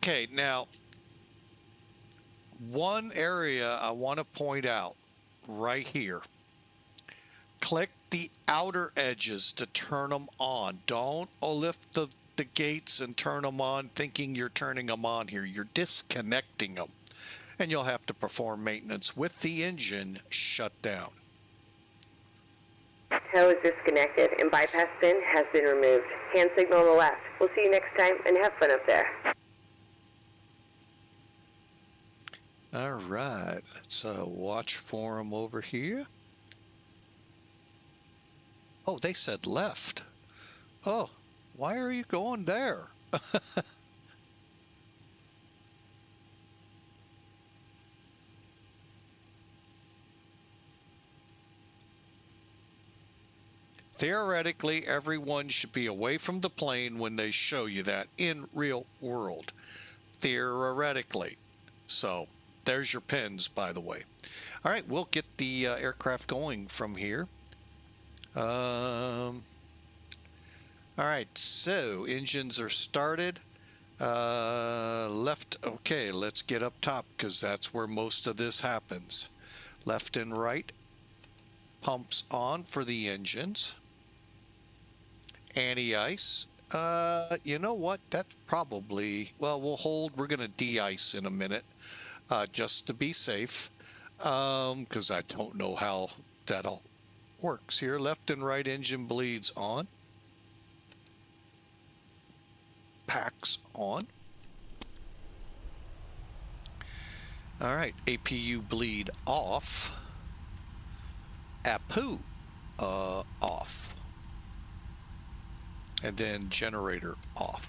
Okay, now one area I want to point out right here. Click the outer edges to turn them on. Don't lift the gates and turn them on thinking you're turning them on here. You're disconnecting them. And you'll have to perform maintenance with the engine shut down. Tow is disconnected and bypass pin has been removed. Hand signal on the left. We'll see you next time and have fun up there. All right, let's watch for them over here. Oh, they said left. Oh, why are you going there? Theoretically, everyone should be away from the plane when they show you that in real world. Theoretically. So, there's your pins, by the way. All right, we'll get the aircraft going from here. All right, so engines are started. Left, okay, let's get up top because that's where most of this happens. Left and right, pumps on for the engines. Anti-ice. You know what? That's probably, well, we'll hold. We're going to de-ice in a minute just to be safe because I don't know how that all works here. Left and right engine bleeds on. Packs on. All right, APU bleed off. APU off. And then generator off.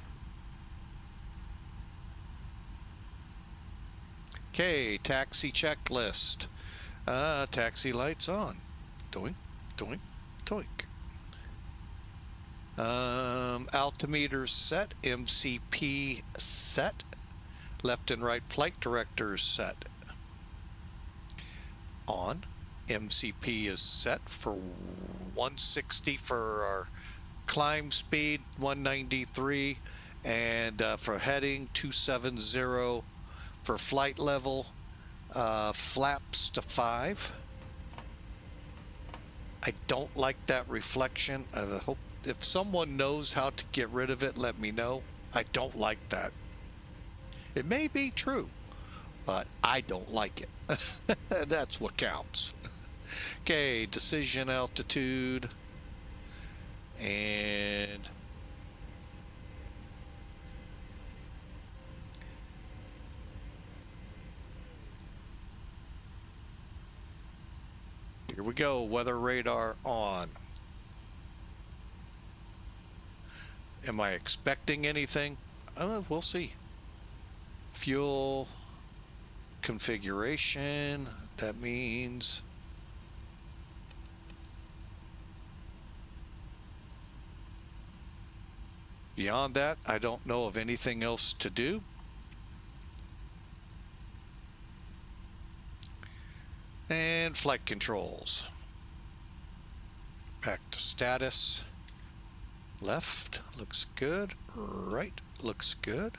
Okay, taxi checklist. Taxi lights on. Doink, doink, doink. Altimeter set. MCP set. Left and right flight directors set. On. MCP is set for 160 for our climb speed, 193, and for heading 270 for flight level, flaps to 5. I don't like that reflection. I hope if someone knows how to get rid of it, let me know. I don't like that. It may be true, but I don't like it. That's what counts. Okay, decision altitude. And here we go, weather radar on. Am I expecting anything? We'll see. Fuel configuration, that means beyond that, I don't know of anything else to do. And flight controls. Back to status. Left looks good. Right looks good.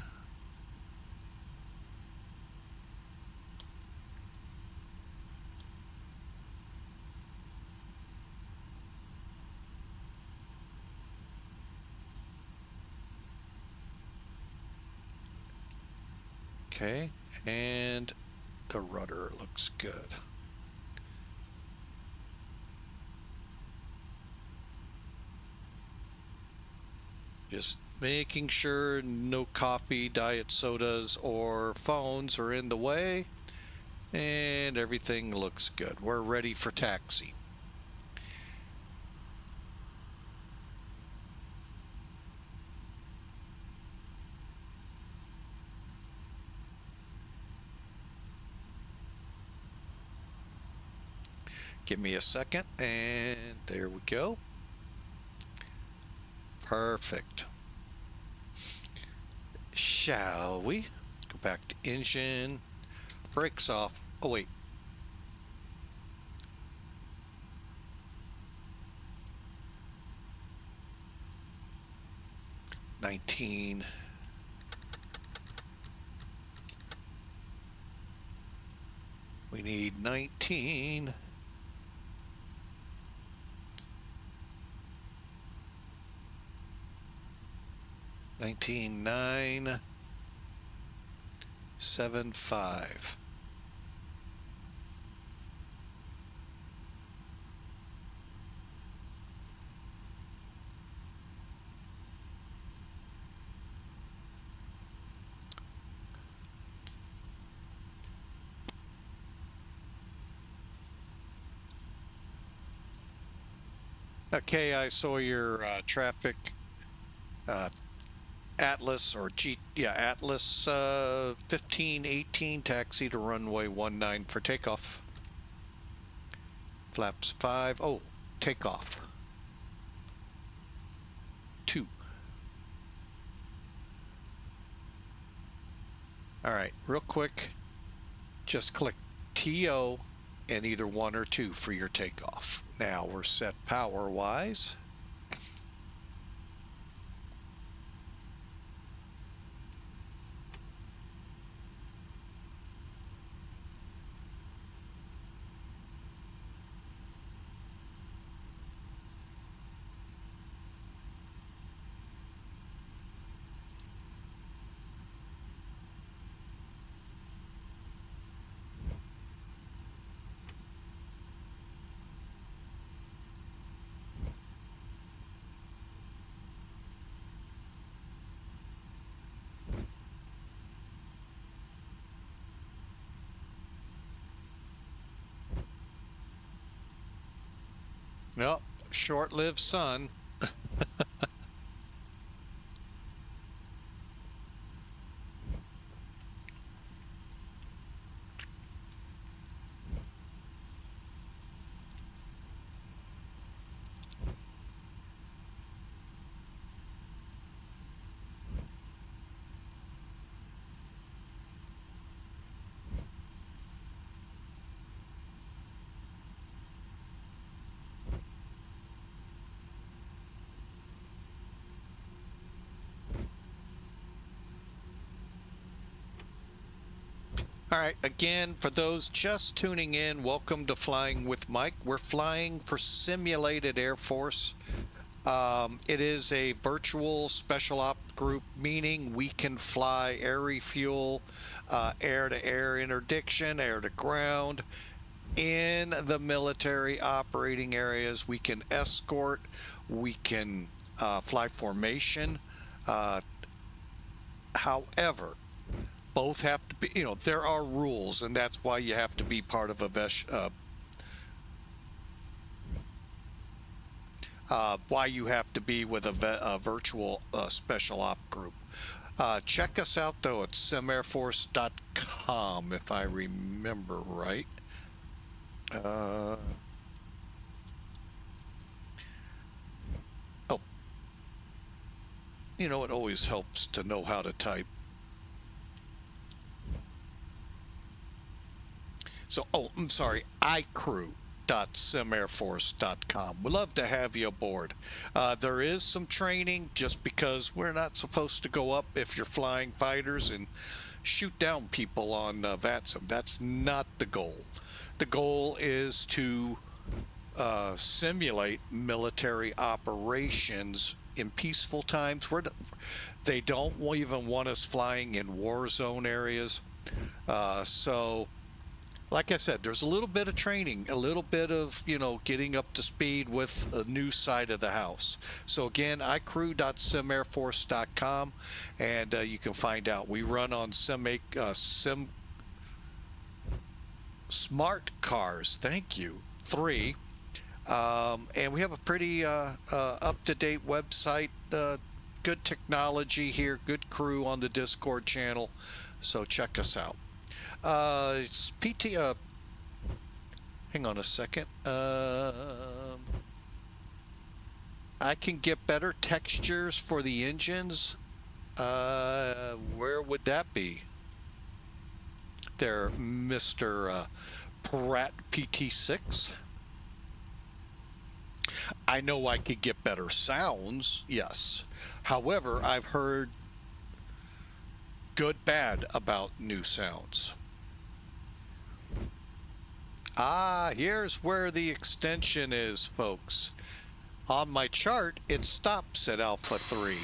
Okay, and the rudder looks good. Just making sure no coffee, diet sodas, or phones are in the way, and everything looks good. We're ready for taxi. Give me a second, and there we go. Perfect. Shall we go back to engine, brakes off? Oh wait, 19. We need 19. $19,975. Okay, I saw your traffic Atlas or Atlas 1518 taxi to runway 19 for takeoff. Flaps 5. Oh, takeoff. 2. All right, real quick, just click TO and either 1 or 2 for your takeoff. Now we're set power-wise. Well, short-lived sun. All right, again, for those just tuning in, welcome to Flying with Mike. We're flying for Simulated Air Force. It is a virtual special op group, meaning we can fly air refuel, air-to-air interdiction, air-to-ground. In the military operating areas, we can escort, we can fly formation. However, both have to be, there are rules, and that's why you have to be part of why you have to be with a virtual special op group. Check us out, though, at simairforce.com, if I remember right. Oh, it always helps to know how to type. So, I'm sorry, icrew.simairforce.com. We'd love to have you aboard. There is some training, just because we're not supposed to go up if you're flying fighters and shoot down people on VATSIM. That's not the goal. The goal is to simulate military operations in peaceful times. They don't even want us flying in war zone areas. So, like I said, there's a little bit of training, a little bit of, getting up to speed with a new side of the house. So again, icrew.simairforce.com, and you can find out. We run on Smart Cars, thank you, 3. And we have a pretty up-to-date website, good technology here, good crew on the Discord channel, so check us out. It's PT, hang on a second. I can get better textures for the engines. Where would that be? There, Mr. Pratt PT6. I know I could get better sounds, yes. However, I've heard good, bad about new sounds. Here's where the extension is, folks. On my chart, it stops at Alpha 3.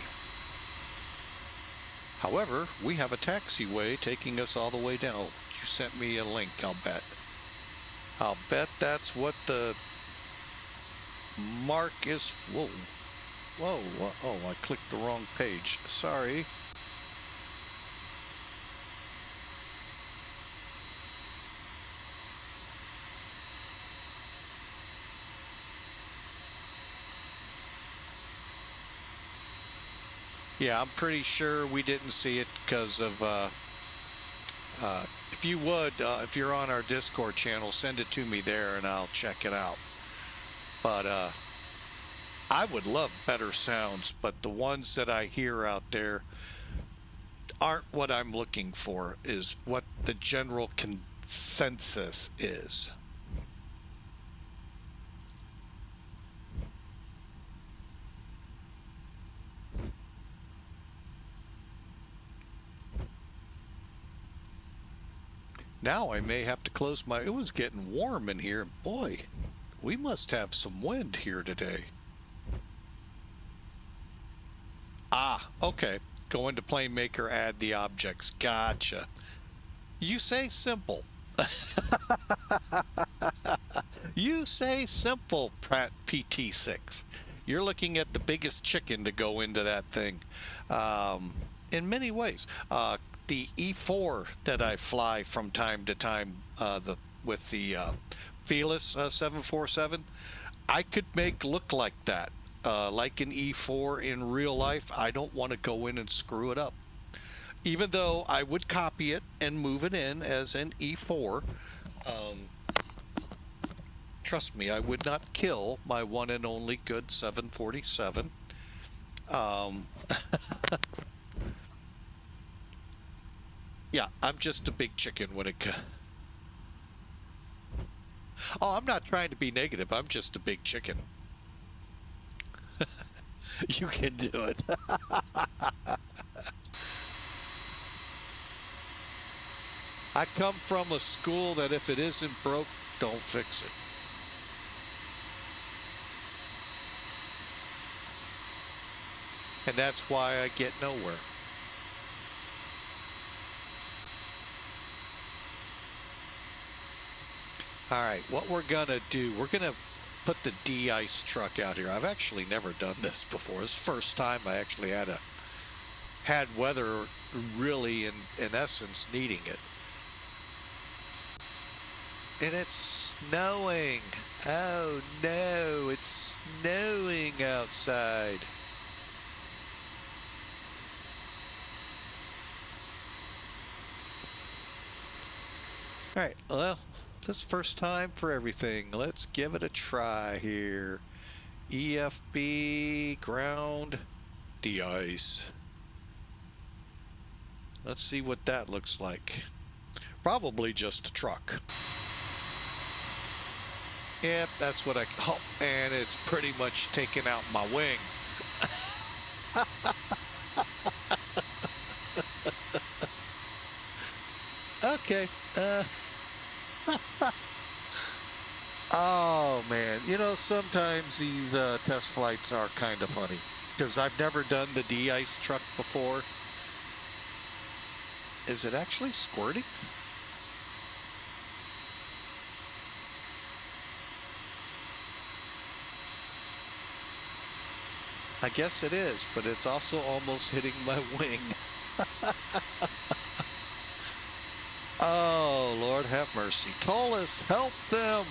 However, we have a taxiway taking us all the way down. You sent me a link, I'll bet. I'll bet that's what the mark is. Whoa. Whoa. Oh, I clicked the wrong page. Sorry. Yeah, I'm pretty sure we didn't see it because of, if you would, if you're on our Discord channel, send it to me there and I'll check it out. But I would love better sounds, but the ones that I hear out there aren't what I'm looking for, is what the general consensus is. Now I may have to close my... It was getting warm in here. Boy, we must have some wind here today. Okay. Go into PlaneMaker, add the objects. Gotcha. You say simple. You say simple, Pratt PT6. You're looking at the biggest chicken to go into that thing. In many ways. The E4 that I fly from time to time with the Felis 747, I could make look like that, like an E4 in real life. I don't want to go in and screw it up. Even though I would copy it and move it in as an E4, trust me, I would not kill my one and only good 747. Yeah, I'm just a big chicken when it comes. Oh, I'm not trying to be negative. I'm just a big chicken. You can do it. I come from a school that if it isn't broke, don't fix it. And that's why I get nowhere. All right, what we're gonna do, we're gonna put the de-ice truck out here. I've actually never done this before. It's the first time I actually had weather really in essence needing it. And it's snowing. Oh no, it's snowing outside. All right, well, this first time for everything. Let's give it a try here. EFB, ground, de-ice. Let's see what that looks like. Probably just a truck. Yep, that's what oh, and it's pretty much taking out my wing. Okay. Oh man, you know, sometimes these test flights are kind of funny because I've never done the de-ice truck before. Is it actually squirting? I guess it is, but it's also almost hitting my wing. Oh, Lord have mercy. Tollus, help them!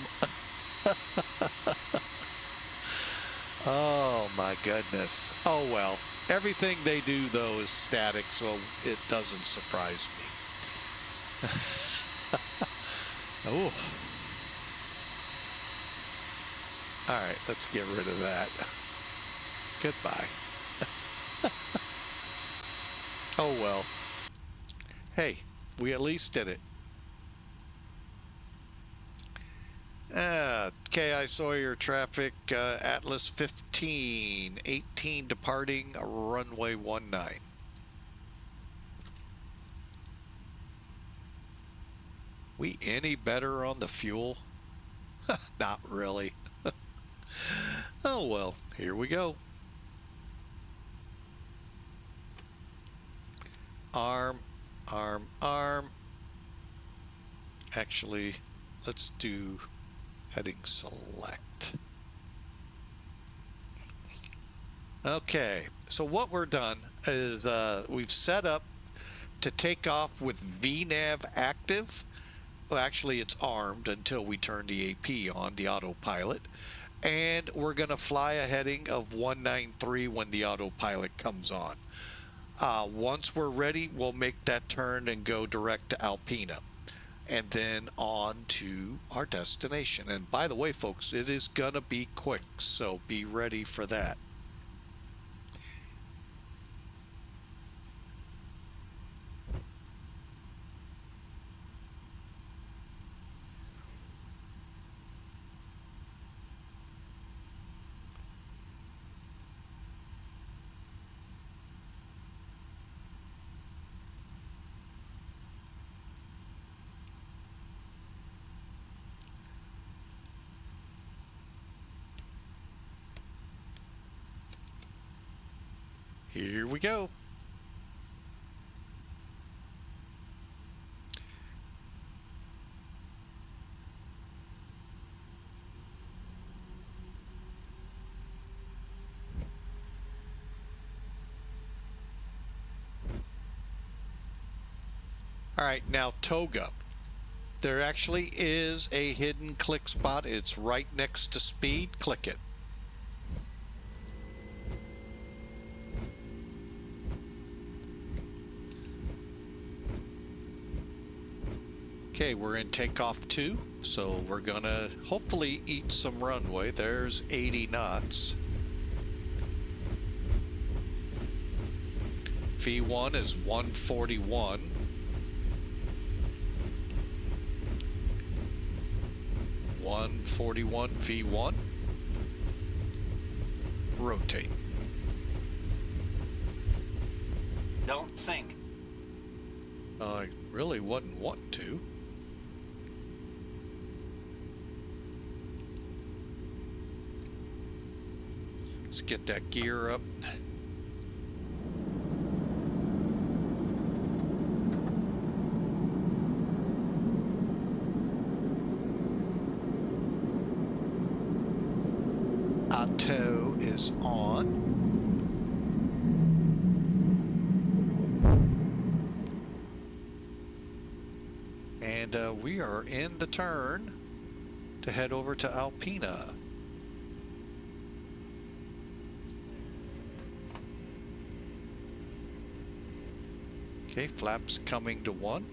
Oh, my goodness. Oh, well. Everything they do, though, is static, so it doesn't surprise me. Oh. All right, let's get rid of that. Goodbye. Oh, well. Hey, we at least did it. KI Sawyer traffic, Atlas 15, 18 departing, runway 19. We any better on the fuel? Not really. Oh well, here we go. Arm, arm, arm. Actually, let's do heading select. Okay, so what we're done is we've set up to take off with VNAV active. Well, actually, it's armed until we turn the AP on, the autopilot. And we're going to fly a heading of 193 when the autopilot comes on. Once we're ready, we'll make that turn and go direct to Alpena. And then on to our destination. And by the way, folks, it is going to be quick, so be ready for that. Here we go. All right, now Toga. There actually is a hidden click spot. It's right next to speed. Click it. Okay, we're in takeoff 2, so we're gonna hopefully eat some runway. There's 80 knots. V1 is 141. V1. Rotate. Don't sink. I really wasn't wanting to. Let's get that gear up. Auto is on. And we are in the turn to head over to Alpena. Okay, flaps coming to 1.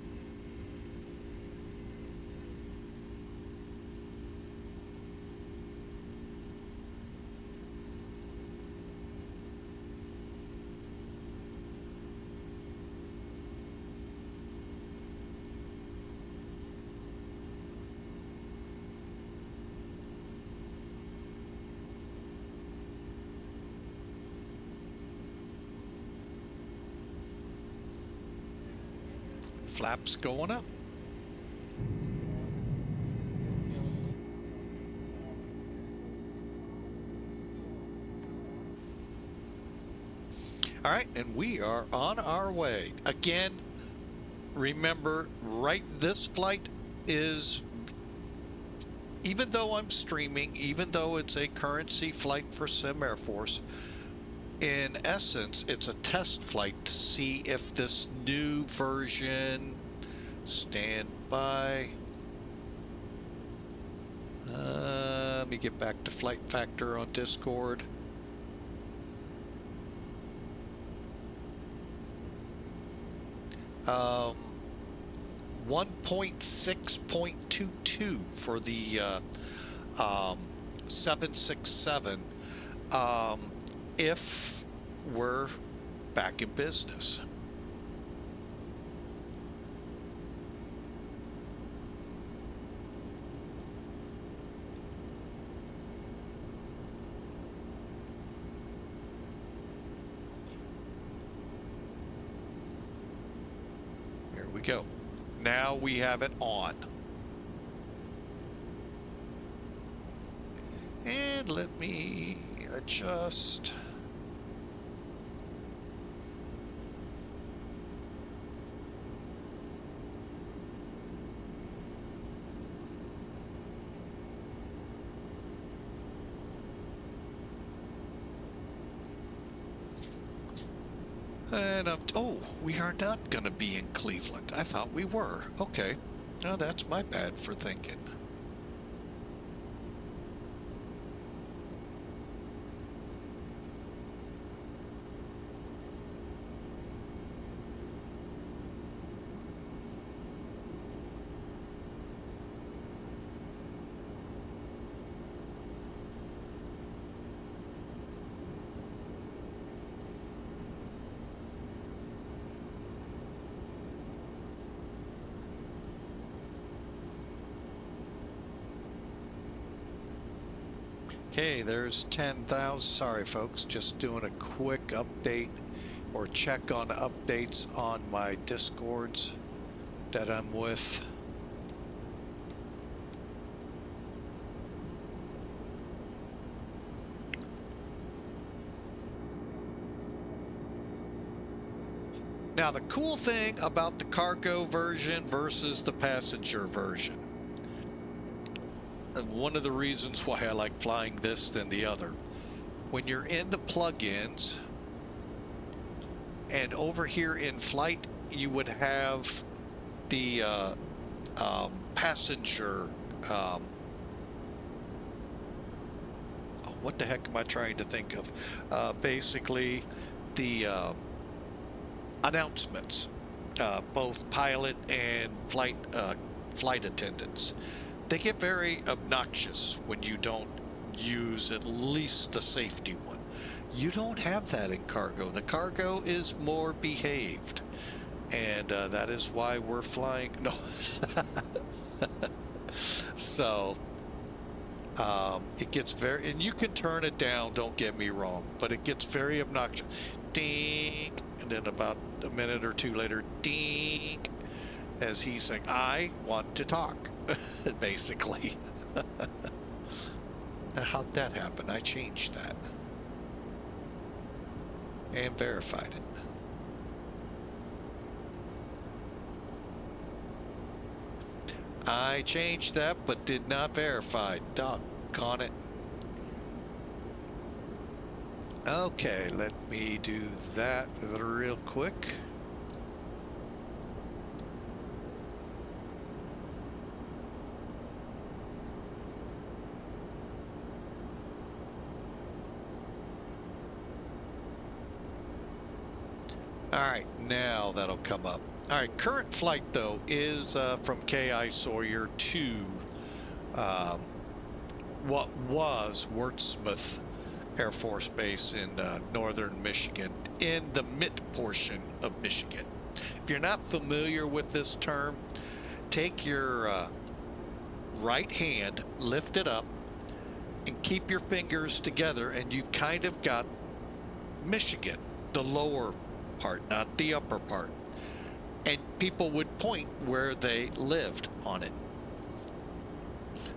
Flaps going up. All right, and we are on our way. Again, remember, this flight is, even though I'm streaming, even though it's a currency flight for Sim Air Force, in essence, it's a test flight to see if this new version, stand by. Let me get back to Flight Factor on Discord. Um, 1.6.22 for the 767. If we're back in business. Here we go. Now we have it on. And let me adjust. And oh, we are not going to be in Cleveland. I thought we were. Okay. No, that's my bad for thinking. Okay, there's 10,000. Sorry, folks, just doing a quick update or check on updates on my Discords that I'm with. Now, the cool thing about the cargo version versus the passenger version, and one of the reasons why I like flying this than the other, when you're in the plugins and over here in flight, you would have the passenger. Oh, what the heck am I trying to think of? Basically, the announcements, both pilot and flight attendants. They get very obnoxious when you don't use at least the safety one. You don't have that in cargo. The cargo is more behaved, and that is why we're flying. No. So it gets very, and you can turn it down, don't get me wrong, but it gets very obnoxious. Ding, and then about a minute or two later, ding, as he's saying, I want to talk, basically. Now, how'd that happen? I changed that and verified it. I changed that, but did not verify. Doggone it. Okay, let me do that real quick. All right, now that'll come up. All right, current flight, though, is from KI Sawyer to what was Wurtsmith Air Force Base in northern Michigan, in the mid portion of Michigan. If you're not familiar with this term, take your right hand, lift it up, and keep your fingers together, and you've kind of got Michigan, the lower part, not the upper part. And people would point where they lived on it.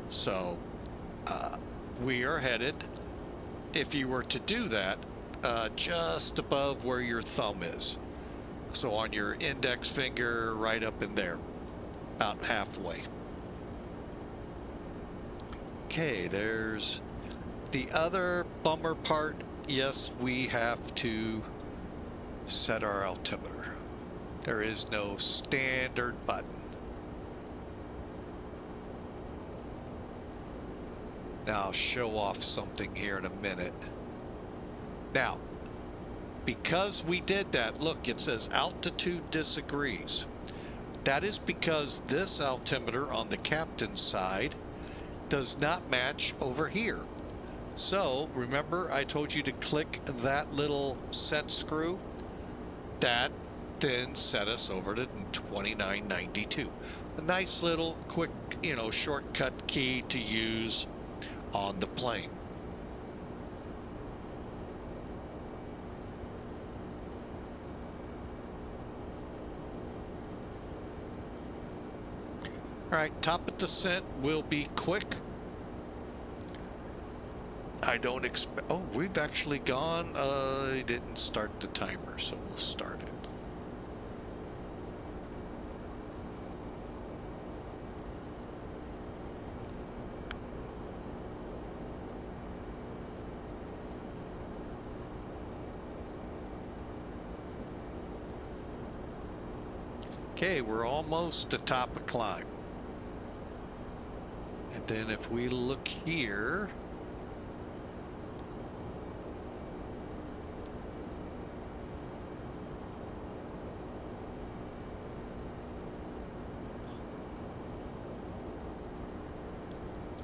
So we are headed, if you were to do that, just above where your thumb is. So on your index finger, right up in there, about halfway. Okay, there's the other bummer part. Yes, we have to set our altimeter. There is no standard button. Now I'll show off something here in a minute. Now, because we did that, look, it says altitude disagrees. That is because this altimeter on the captain's side does not match over here. So remember I told you to click that little set screw? That then set us over to 2992. A nice little quick, shortcut key to use on the plane. All right, top of descent will be quick. I don't expect, oh, we've actually gone, I didn't start the timer, so we'll start it. Okay, we're almost to top of climb. And then if we look here,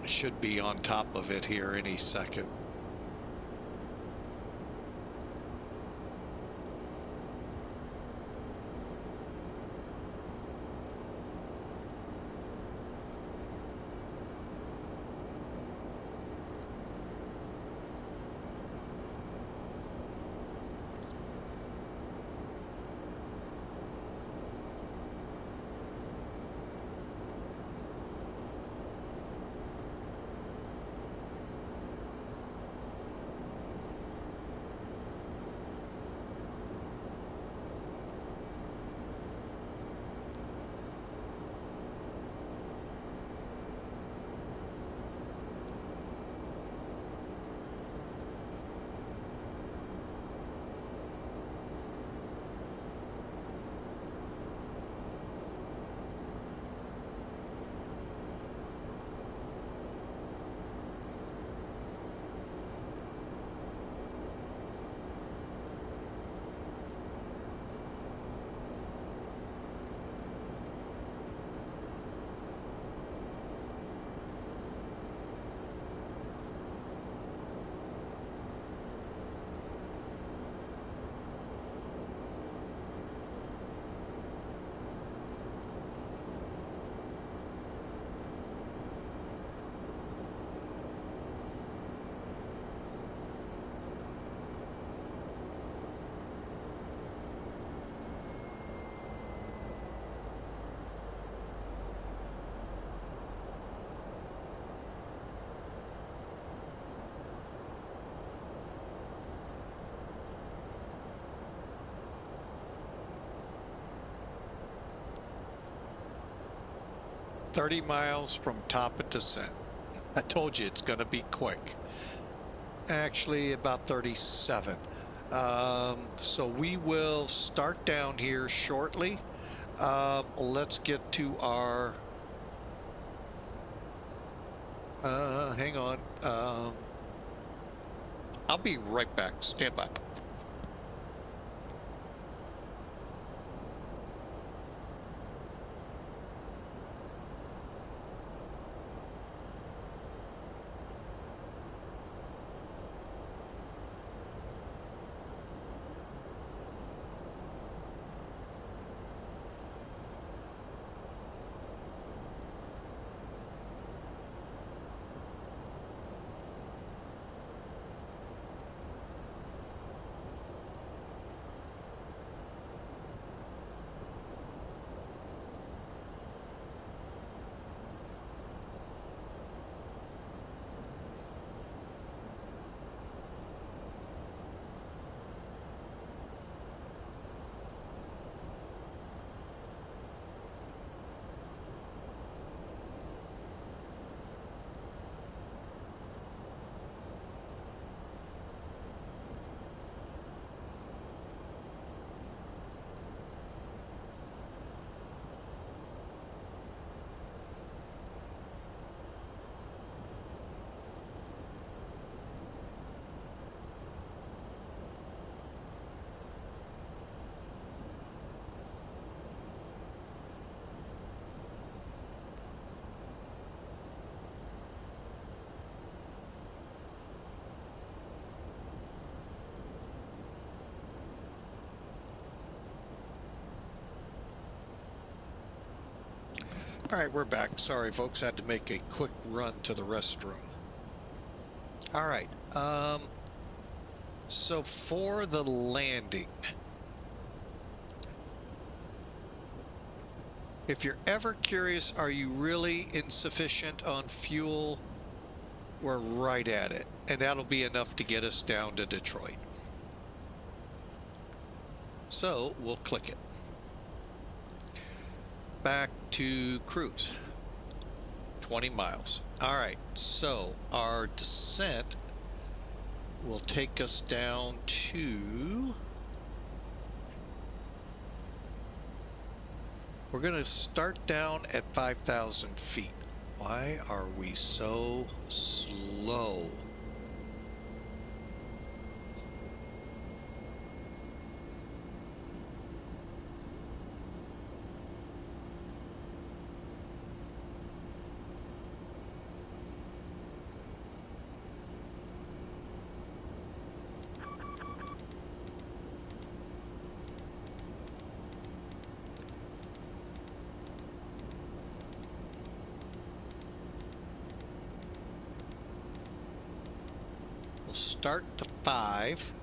should be on top of it here any second. 30 miles from top of descent. I told you it's going to be quick. Actually, about 37. So we will start down here shortly. Let's get to our... hang on. I'll be right back. Stand by. All right, we're back. Sorry, folks, I had to make a quick run to the restroom. All right. So for the landing, if you're ever curious, are you really insufficient on fuel? We're right at it, and that'll be enough to get us down to Detroit. So we'll click it. Back to cruise. 20 miles. All right, so our descent will take us down to... We're going to start down at 5,000 feet. Why are we so slow? Start to 5.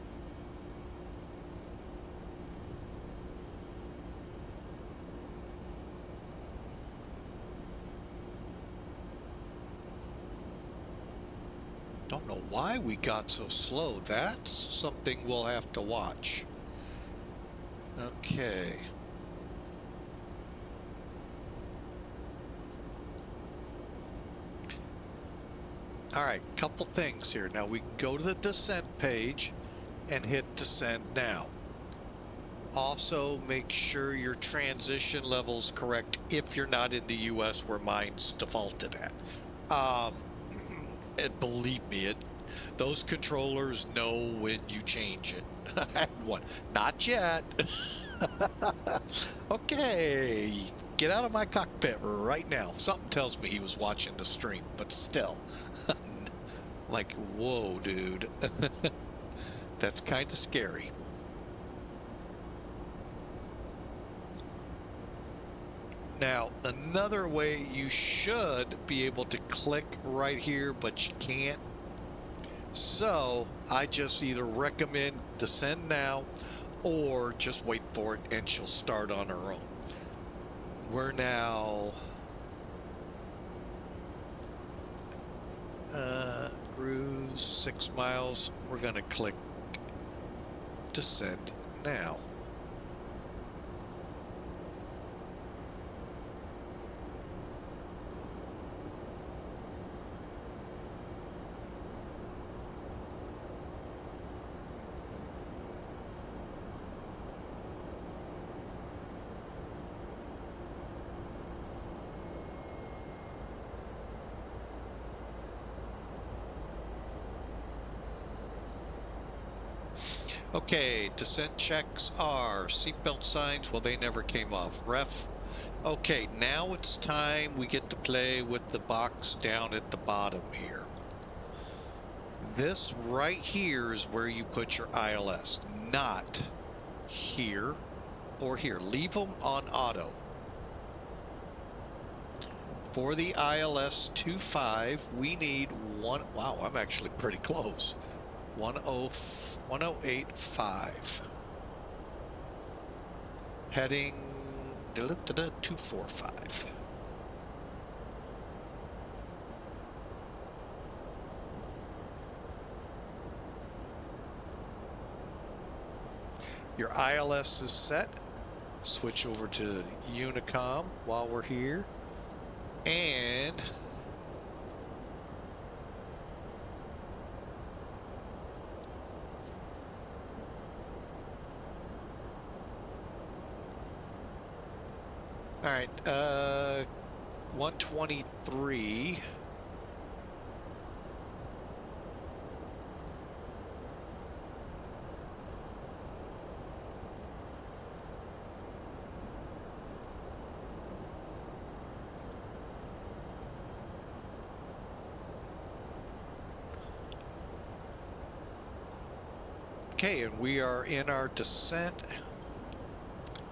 Don't know why we got so slow. That's something we'll have to watch. Okay. All right, couple things here. Now we can go to the descent page and hit descend now. Also, make sure your transition level's correct if you're not in the US where mine's defaulted at. And believe me, those controllers know when you change it. I had one. Not yet. Okay, get out of my cockpit right now. Something tells me he was watching the stream, but still. Like, whoa, dude. That's kind of scary. Now, another way you should be able to click right here, but you can't. So I just either recommend descend now or just wait for it and she'll start on her own. We're now cruise 6 miles. We're going to click descend now. Okay, descent checks are seatbelt signs. Well, they never came off. Ref. Okay, now it's time we get to play with the box down at the bottom here. This right here is where you put your ILS, not here or here. Leave them on auto. For the ILS 25, we need one. Wow, I'm actually pretty close. 108.5. Heading 245. Your ILS is set. Switch over to Unicom while we're here. And all right, 123. Okay, and we are in our descent.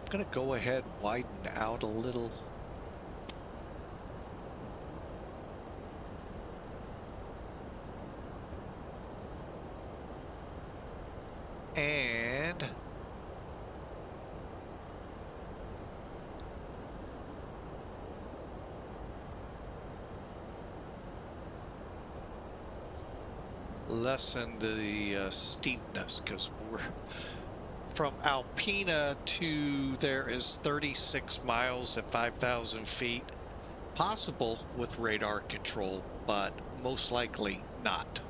I'm going to go ahead and widen out a little. And lessen the steepness, because we're from Alpena to there is 36 miles at 5,000 feet. Possible with radar control, but most likely not.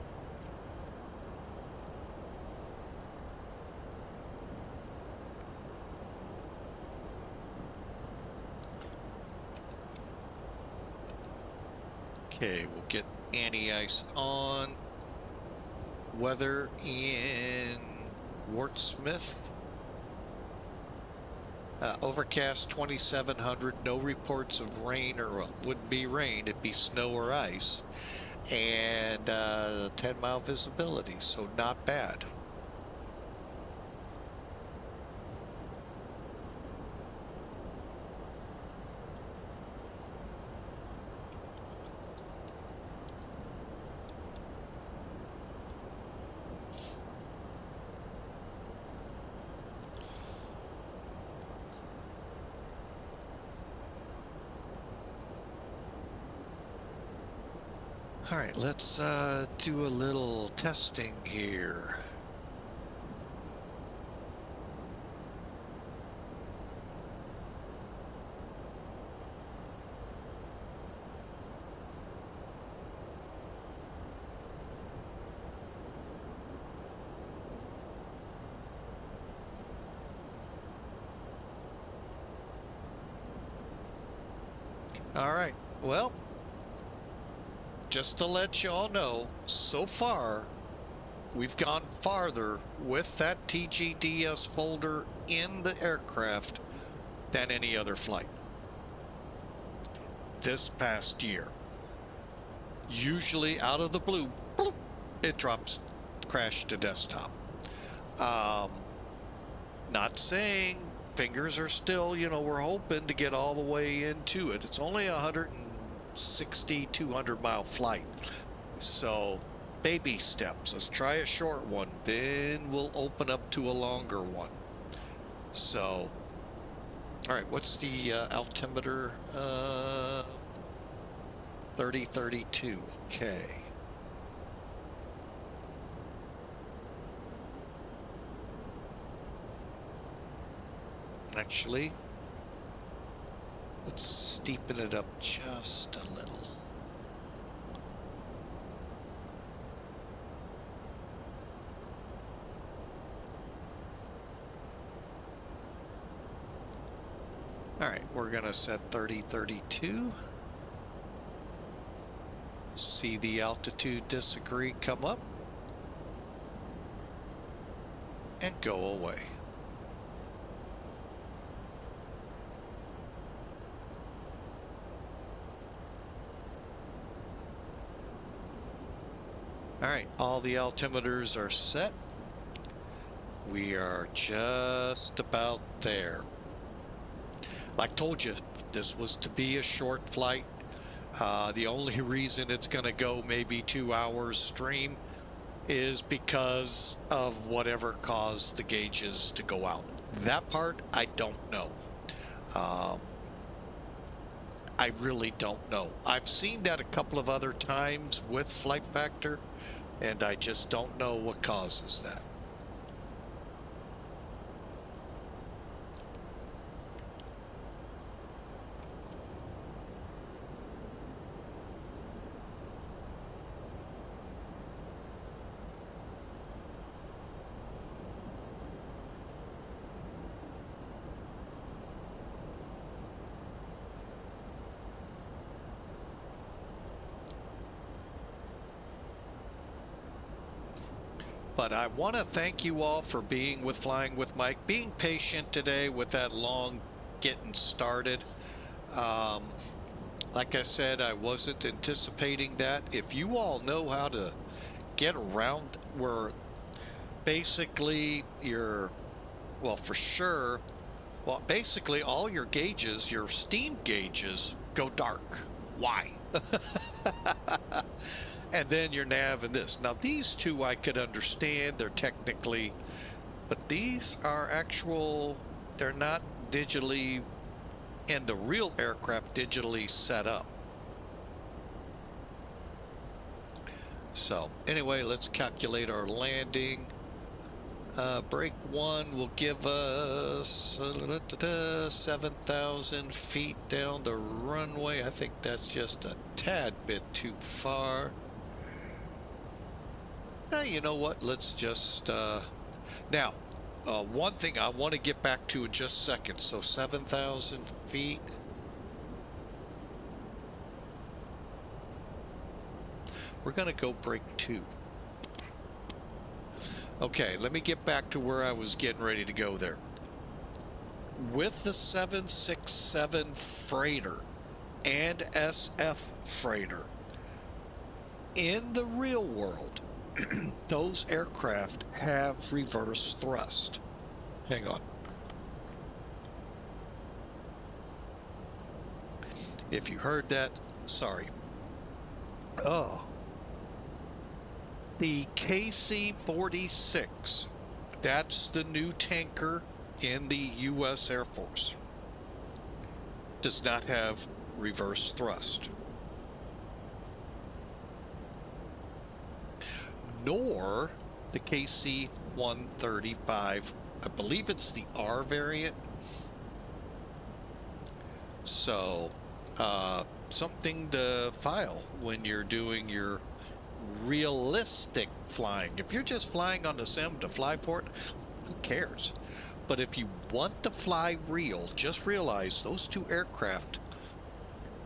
Okay, we'll get anti-ice on. Weather in Wurtsmith. Overcast 2700, no reports of rain, or well, wouldn't be rain, it'd be snow or ice. And 10-mile visibility, so not bad. All right, let's do a little testing here. All right, well, just to let you all know, so far, we've gone farther with that TGDS folder in the aircraft than any other flight this past year. Usually out of the blue, bloop, it drops, crash to desktop. Not saying fingers are still, you know, we're hoping to get all the way into it. It's only 160, 200 mile flight. So baby steps. Let's try a short one, then we'll open up to a longer one. So, all right, what's the altimeter? 3032. Okay. Actually, let's steepen it up just a little. All right, we're gonna set 3032. See the altitude disagree come up. and go away. All right, all the altimeters are set. We are just about there. Like I told you, this was to be a short flight. The only reason it's going to go maybe 2 hours stream is because of whatever caused the gauges to go out. That part, I don't know. I really don't know. I've seen that a couple of other times with flight factor, and I just don't know what causes that. But I want to thank you all for being with Flying with Mike, being patient today with that long getting started. Like I said, I wasn't anticipating that. If you all know how to get around where basically well, for sure, well, basically all your gauges, your steam gauges, go dark. Why? And then your nav and this. Now these two I could understand, they're technically, but these are actual, they're not digitally, in the real aircraft, digitally set up. So anyway, let's calculate our landing. Break 1 will give us 7,000 feet down the runway. I think that's just a tad bit too far. Now, you know what? Let's just, now, one thing I want to get back to in just a second. So 7,000 feet. We're going to go break 2. Okay, let me get back to where I was getting ready to go there. With the 767 freighter and SF freighter, in the real world, those aircraft have reverse thrust. Hang on. If you heard that, sorry. Oh. The KC-46, that's the new tanker in the U.S. Air Force, does not have reverse thrust. Nor the KC-135, I believe it's the R variant. So, something to file when you're doing your realistic flying. If you're just flying on the sim to fly for it, who cares? But if you want to fly real, just realize those two aircraft,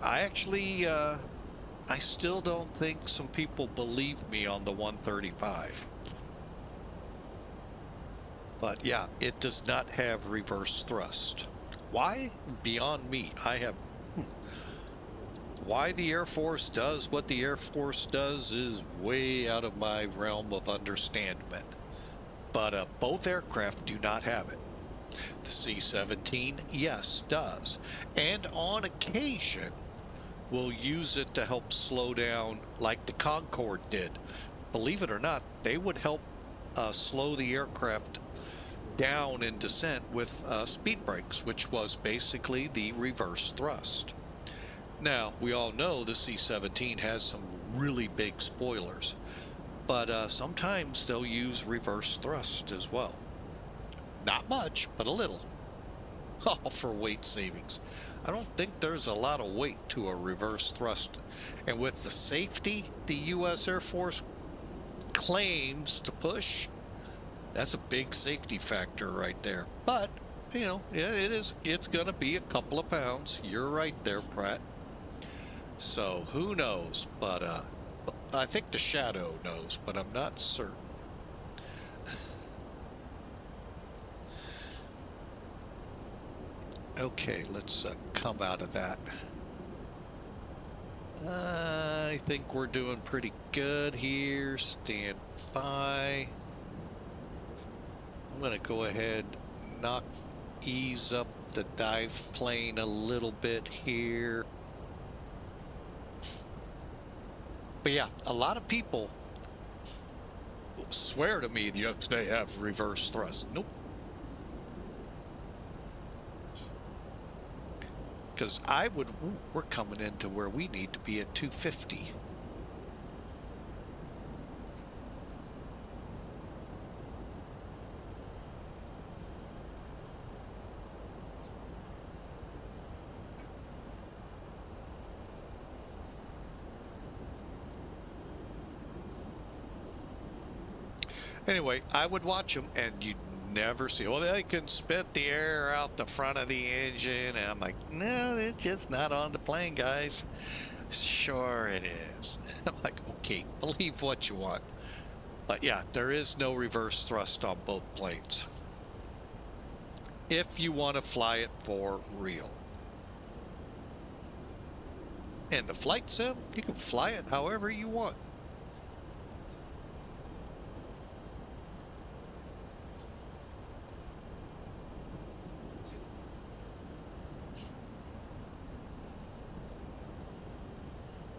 I actually, I still don't think some people believe me on the 135. But yeah, it does not have reverse thrust. Why? Beyond me. I have... Why the Air Force does what the Air Force does is way out of my realm of understanding. But both aircraft do not have it. The C-17, yes, does. And on occasion, will use it to help slow down like the Concorde did. Believe it or not, they would help slow the aircraft down in descent with speed brakes, which was basically the reverse thrust. Now, we all know the C-17 has some really big spoilers, but sometimes they'll use reverse thrust as well. Not much, but a little. Oh, for weight savings. I don't think there's a lot of weight to a reverse thrust. And with the safety the U.S. Air Force claims to push, that's a big safety factor right there. But, you know, yeah, it's going to be a couple of pounds. You're right there, Pratt. So who knows? But I think the Shadow knows, but I'm not certain. Okay, let's come out of that. I think we're doing pretty good here. Stand by. I'm going to go ahead, ease up the dive plane a little bit here. But yeah, a lot of people swear to me that they have reverse thrust. Nope. Because we're coming into where we need to be at 250. Anyway, I would watch them and you'd never see, well, they can spit the air out the front of the engine. And I'm like, no, it's just not on the plane, guys. Sure it is. I'm like, okay, believe what you want. But yeah, there is no reverse thrust on both planes. If you want to fly it for real. And the flight sim, you can fly it however you want.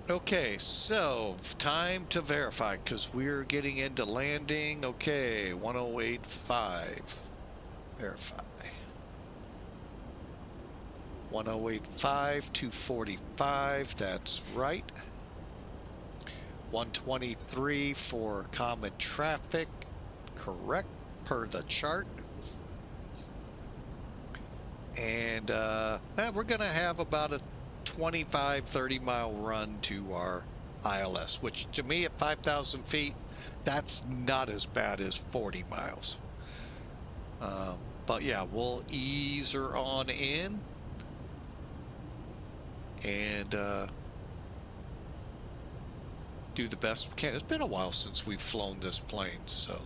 Okay, so time to verify because we're getting into landing. Okay, 1085. Verify. 1085, 245, that's right. 123 for common traffic, correct per the chart. And we're going to have about a 25-30 mile run to our ILS, which to me at 5,000 feet, that's not as bad as 40 miles. But yeah, we'll ease her on in and do the best we can. It's been a while since we've flown this plane, so.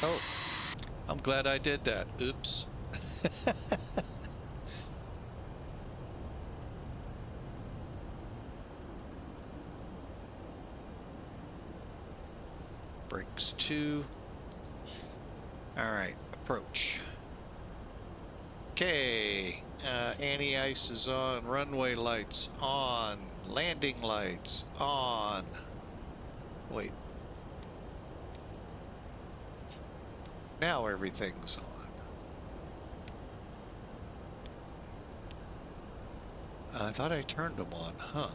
Oh, I'm glad I did that. Oops. Brakes 2. All right, approach. Okay, anti-ice is on, runway lights on, landing lights on. Wait. Now everything's on. I thought I turned them on, huh?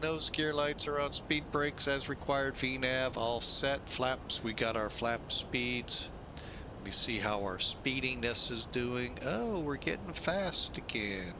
Nose gear lights are on, speed brakes as required, VNAV all set, flaps, we got our flap speeds. Let me see how our speediness is doing. Oh, we're getting fast again.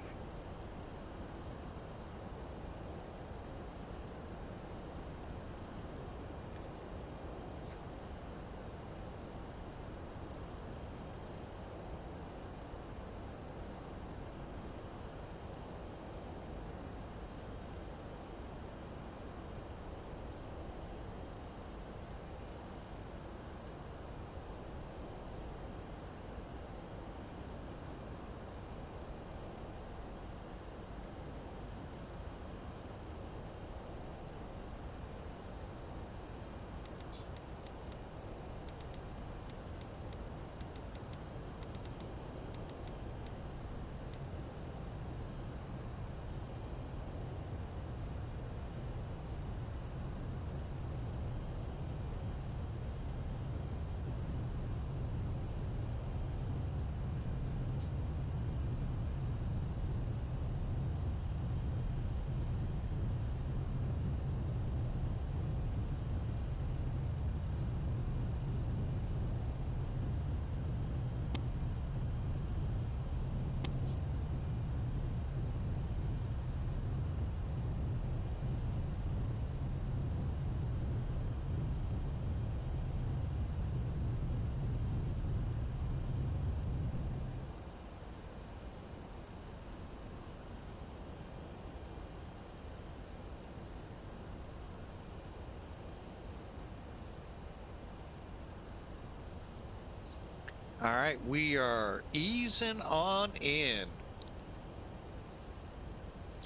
All right, we are easing on in.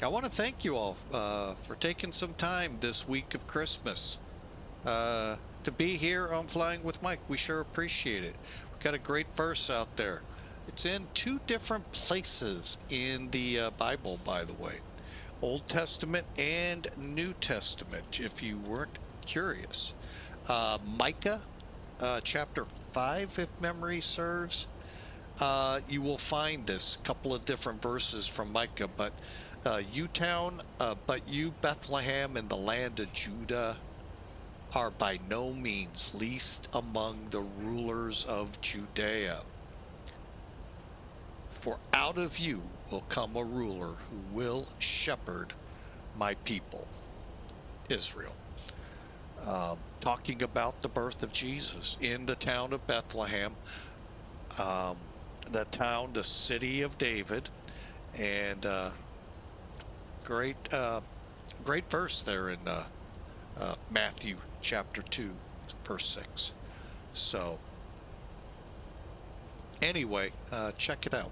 I want to thank you all for taking some time this week of Christmas to be here on Flying with Mike. We sure appreciate it. We've got a great verse out there. It's in two different places in the Bible, by the way. Old Testament and New Testament, if you weren't curious. Micah chapter 5, if memory serves. You will find this couple of different verses from Micah, but you town, but you Bethlehem in the land of Judah are by no means least among the rulers of Judea. For out of you will come a ruler who will shepherd my people, Israel. Talking about the birth of Jesus in the town of Bethlehem, the city of David, and great verse there in Matthew chapter 2, verse 6. So anyway, check it out.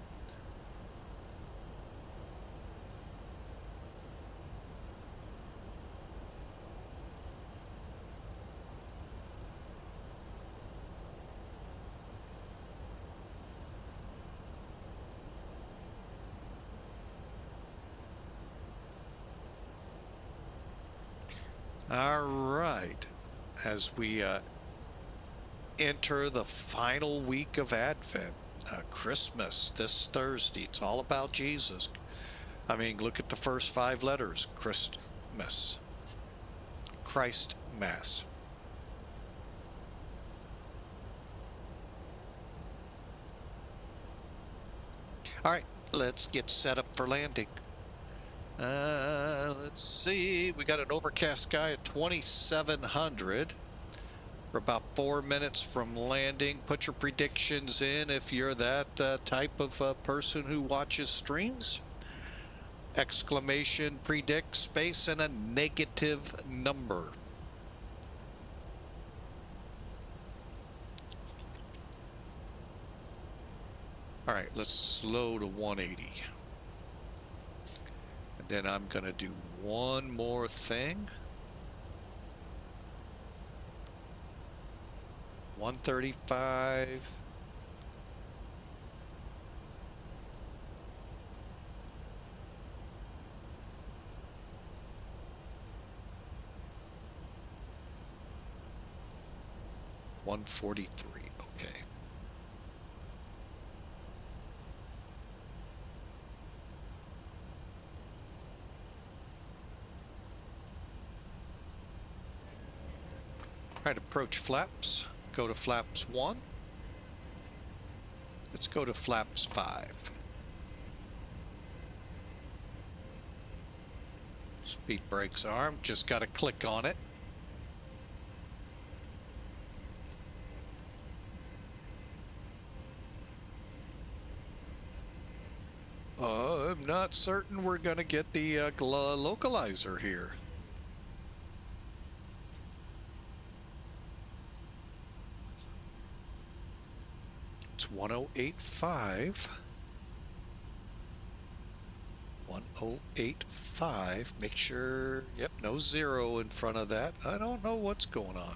All right, as we enter the final week of Advent, Christmas this Thursday, it's all about Jesus. I mean, look at the first 5 letters, Christmas, Christ Mass. All right, let's get set up for landing. Let's see. We got an overcast sky at 2,700. We're about 4 minutes from landing. Put your predictions in if you're that type of person who watches streams. Exclamation, predict, space, and a negative number. All right, let's slow to 180. Then I'm going to do one more thing. 135. $143. Okay. All right, approach flaps. Go to flaps 1. Let's go to flaps 5. Speed brakes arm. Just got to click on it. I'm not certain we're going to get the localizer here. It's 1085. 1085. Make sure, yep, no 0 in front of that. I don't know what's going on.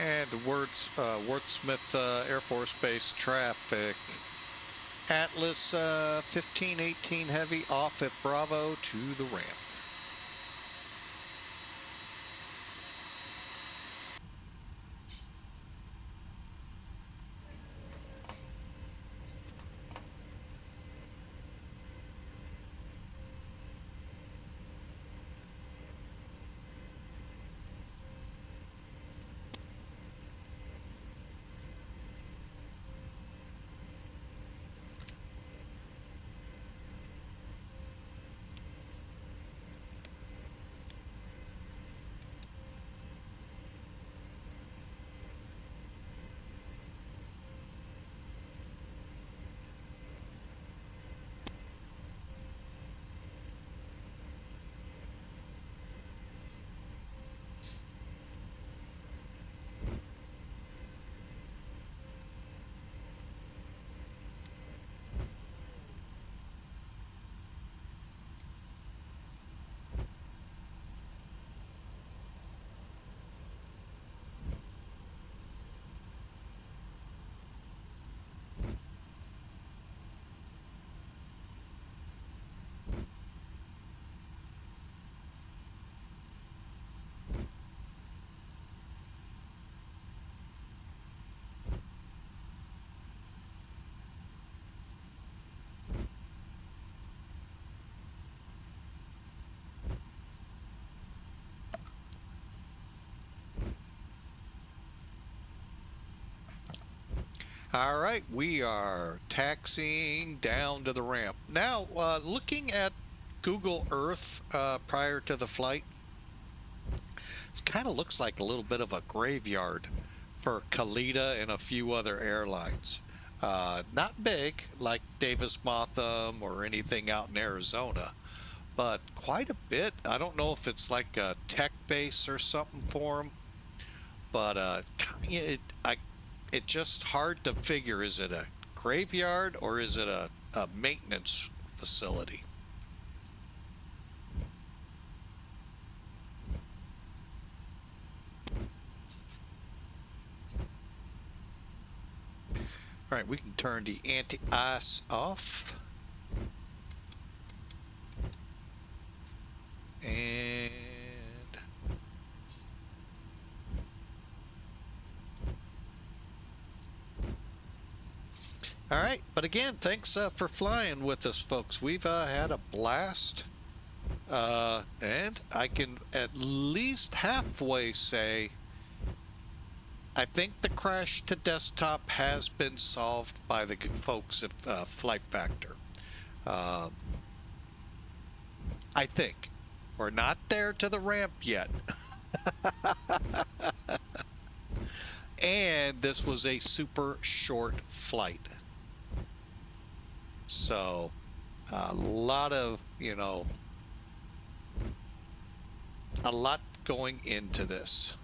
And Wurtsmith Air Force Base traffic. Atlas 1518 Heavy off at Bravo to the ramp. All right, we are taxiing down to the ramp. Now, looking at Google Earth prior to the flight, it kind of looks like a little bit of a graveyard for Kalitta and a few other airlines. Not big like Davis Monthan or anything out in Arizona, but quite a bit. I don't know if it's like a tech base or something for them, but it's just hard to figure. Is it a graveyard or is it a maintenance facility? All right, we can turn the anti-ice off. And all right, but again, thanks for flying with us, folks. We've had a blast, and I can at least halfway say I think the crash to desktop has been solved by the folks at Flight Factor. I think we're not there to the ramp yet. And this was a super short flight. So a lot of, a lot going into this.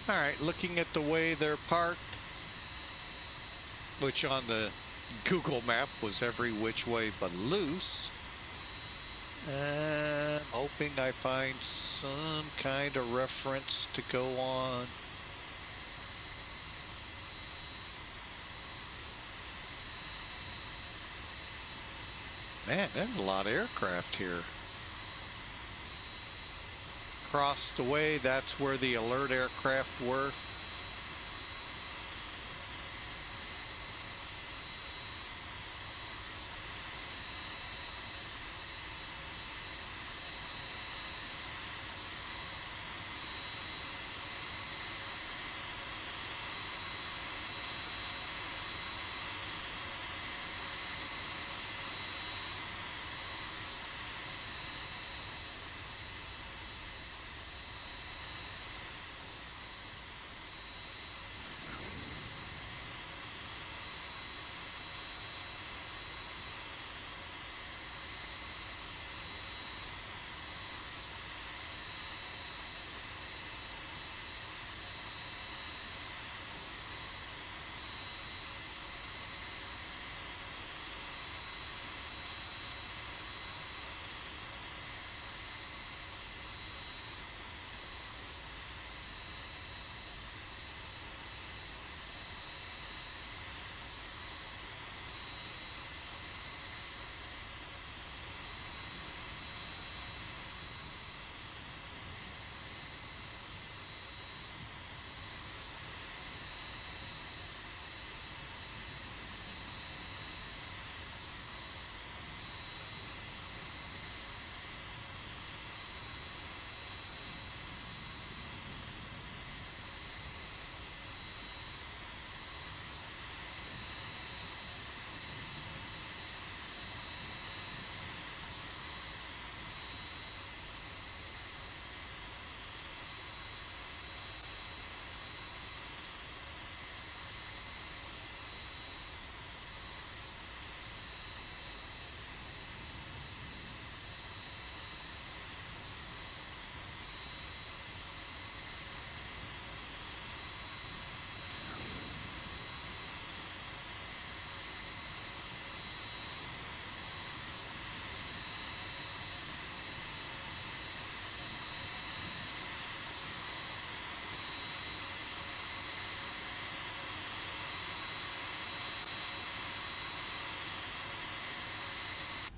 All right, looking at the way they're parked, which on the Google map was every which way but loose. I'm hoping I find some kind of reference to go on. Man, there's a lot of aircraft here. Across the way, that's where the alert aircraft were.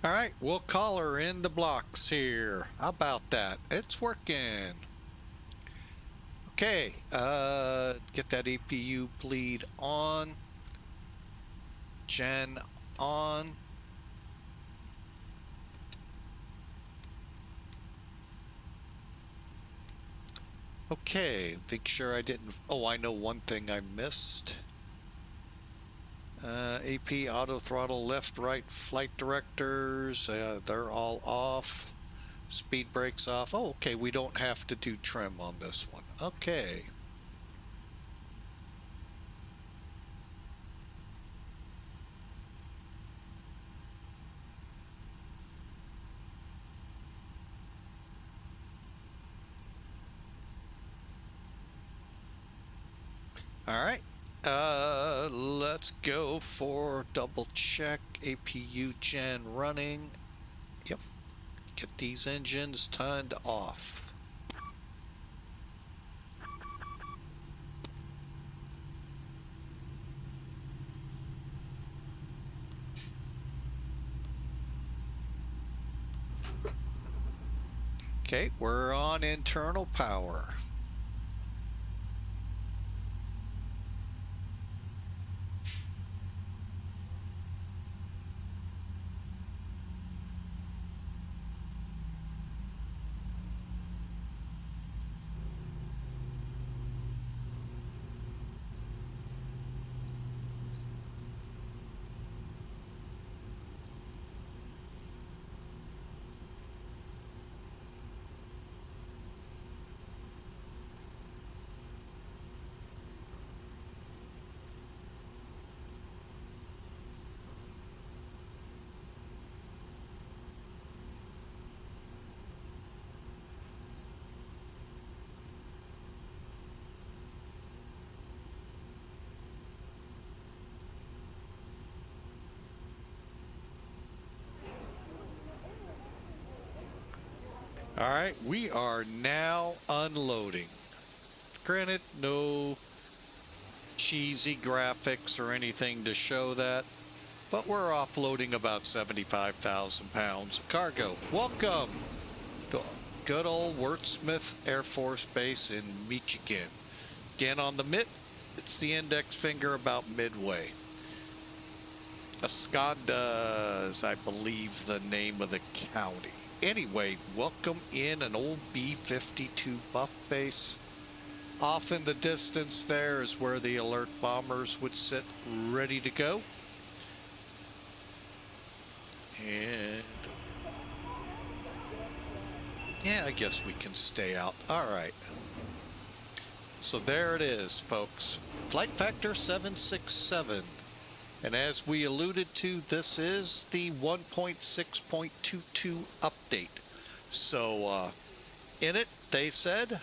All right, we'll call her in the blocks here. How about that? It's working. Okay, get that APU bleed on. Gen on. Okay, make sure I didn't. Oh, I know one thing I missed. AP auto throttle left, right, flight directors. They're all off. Speed brakes off. Oh, okay, we don't have to do trim on this one. Okay. All right. Let's go for double check APU gen running. Yep. Get these engines turned off. Okay, we're on internal power. All right, we are now unloading. Granted, no cheesy graphics or anything to show that, but we're offloading about 75,000 pounds of cargo. Welcome to good old Wurtsmith Air Force Base in Michigan. Again, on the mitt, it's the index finger about midway. Oscoda is, I believe, the name of the county. Anyway, welcome in an old B-52 buff base. Off in the distance there is where the alert bombers would sit ready to go. And yeah, I guess we can stay out. All right. So there it is, folks. Flight factor 767. And as we alluded to, this is the 1.6.22 update. So in it, they said,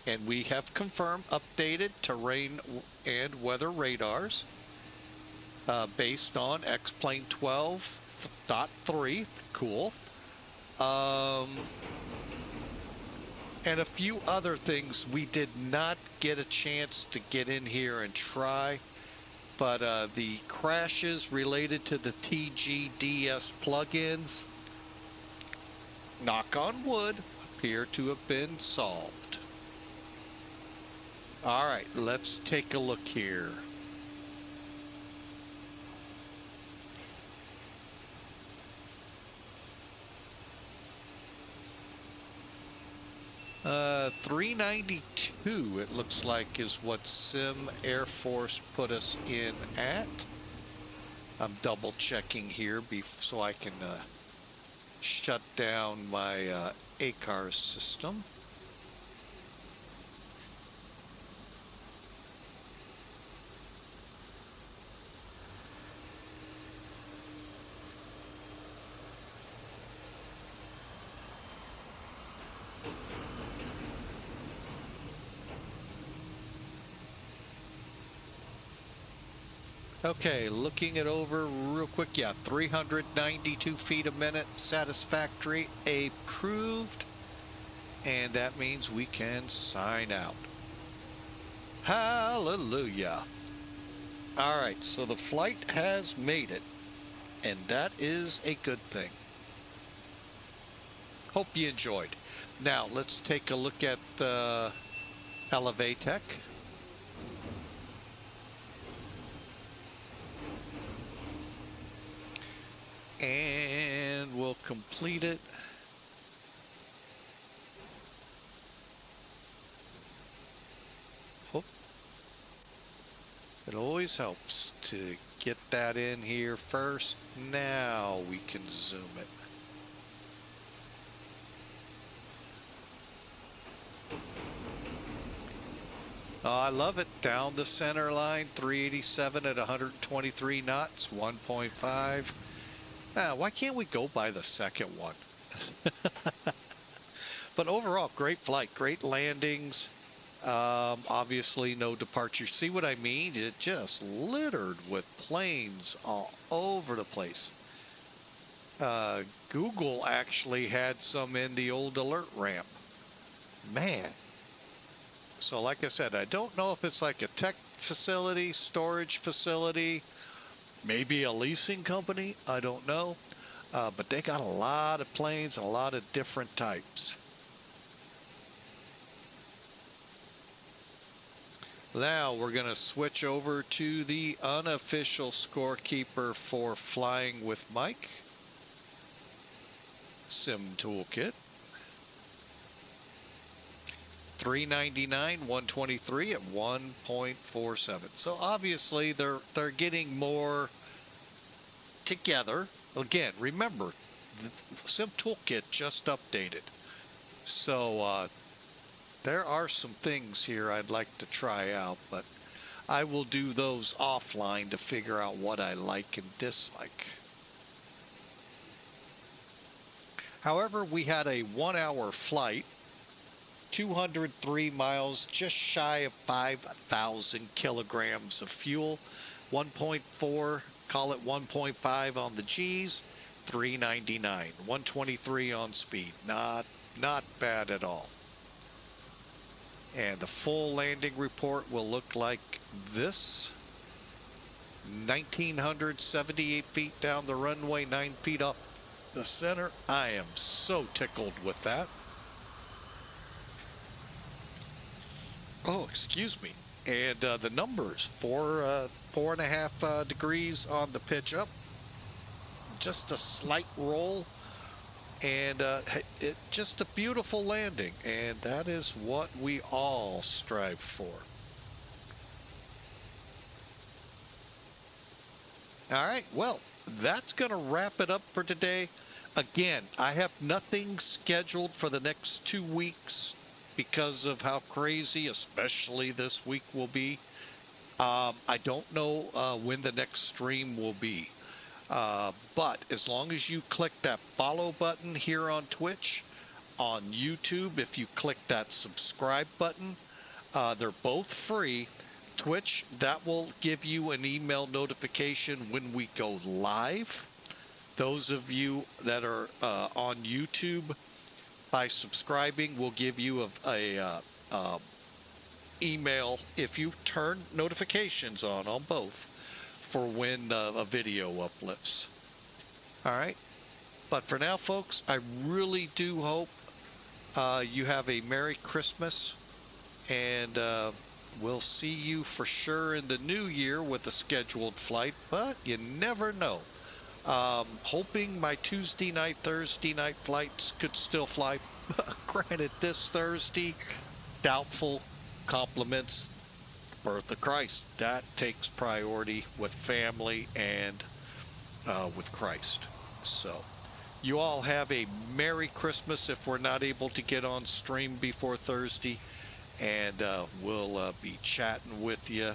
and we have confirmed, updated terrain and weather radars based on X-Plane 12.3. Cool. And a few other things we did not get a chance to get in here and try. But the crashes related to the TGDS plugins, knock on wood, appear to have been solved. All right, let's take a look here. Uh, 392, it looks like, is what Sim Air Force put us in at. I'm double checking here so I can shut down my ACARS system. Okay, looking it over real quick. Yeah, 392 feet a minute, satisfactory, approved, and that means we can sign out. Hallelujah. All right, so the flight has made it, and that is a good thing. Hope you enjoyed. Now let's take a look at Elevatech. And we'll complete it. Oh. It always helps to get that in here first. Now we can zoom it. Oh, I love it. Down the center line, 387 at 123 knots, 1.5. Why can't we go by the second one? But overall, great flight, great landings. Obviously, no departure. See what I mean? It just littered with planes all over the place. Google actually had some in the old alert ramp. Man. So like I said, I don't know if it's like a tech facility, storage facility, maybe a leasing company. I don't know. But they got a lot of planes and a lot of different types. Now we're going to switch over to the unofficial scorekeeper for Flying with Mike. Sim Toolkit. 399, 123 at 1.47. So obviously they're getting more together. Again, remember, the Sim Toolkit just updated. So there are some things here I'd like to try out, but I will do those offline to figure out what I like and dislike. However, we had a 1-hour flight, 203 miles, just shy of 5,000 kilograms of fuel, 1.4, call it 1.5 on the G's, 399, 123 on speed. Not bad at all. And the full landing report will look like this. 1,978 feet down the runway, 9 feet up the center. I am so tickled with that. Oh, excuse me. And the numbers, 4.5 degrees on the pitch up, just a slight roll, and just a beautiful landing, and that is what we all strive for. All right, well, that's going to wrap it up for today. Again, I have nothing scheduled for the next 2 weeks because of how crazy, especially this week, will be. I don't know when the next stream will be. But as long as you click that follow button here on Twitch, on YouTube, if you click that subscribe button, they're both free. Twitch, that will give you an email notification when we go live. Those of you that are on YouTube, by subscribing, will give you a email if you turn notifications on both for when a video uplifts. All right. But for now, folks, I really do hope you have a Merry Christmas, and we'll see you for sure in the new year with a scheduled flight, but you never know. Hoping my Tuesday night, Thursday night flights could still fly. Granted, this Thursday, doubtful. Compliments birth of Christ. That takes priority with family and with Christ. So you all have a Merry Christmas if we're not able to get on stream before Thursday, and we'll be chatting with you.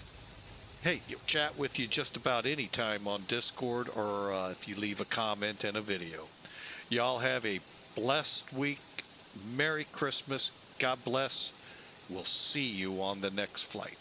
Hey, you'll chat with you just about any time on Discord, or if you leave a comment in a video. Y'all have a blessed week. Merry Christmas. God bless. We'll see you on the next flight.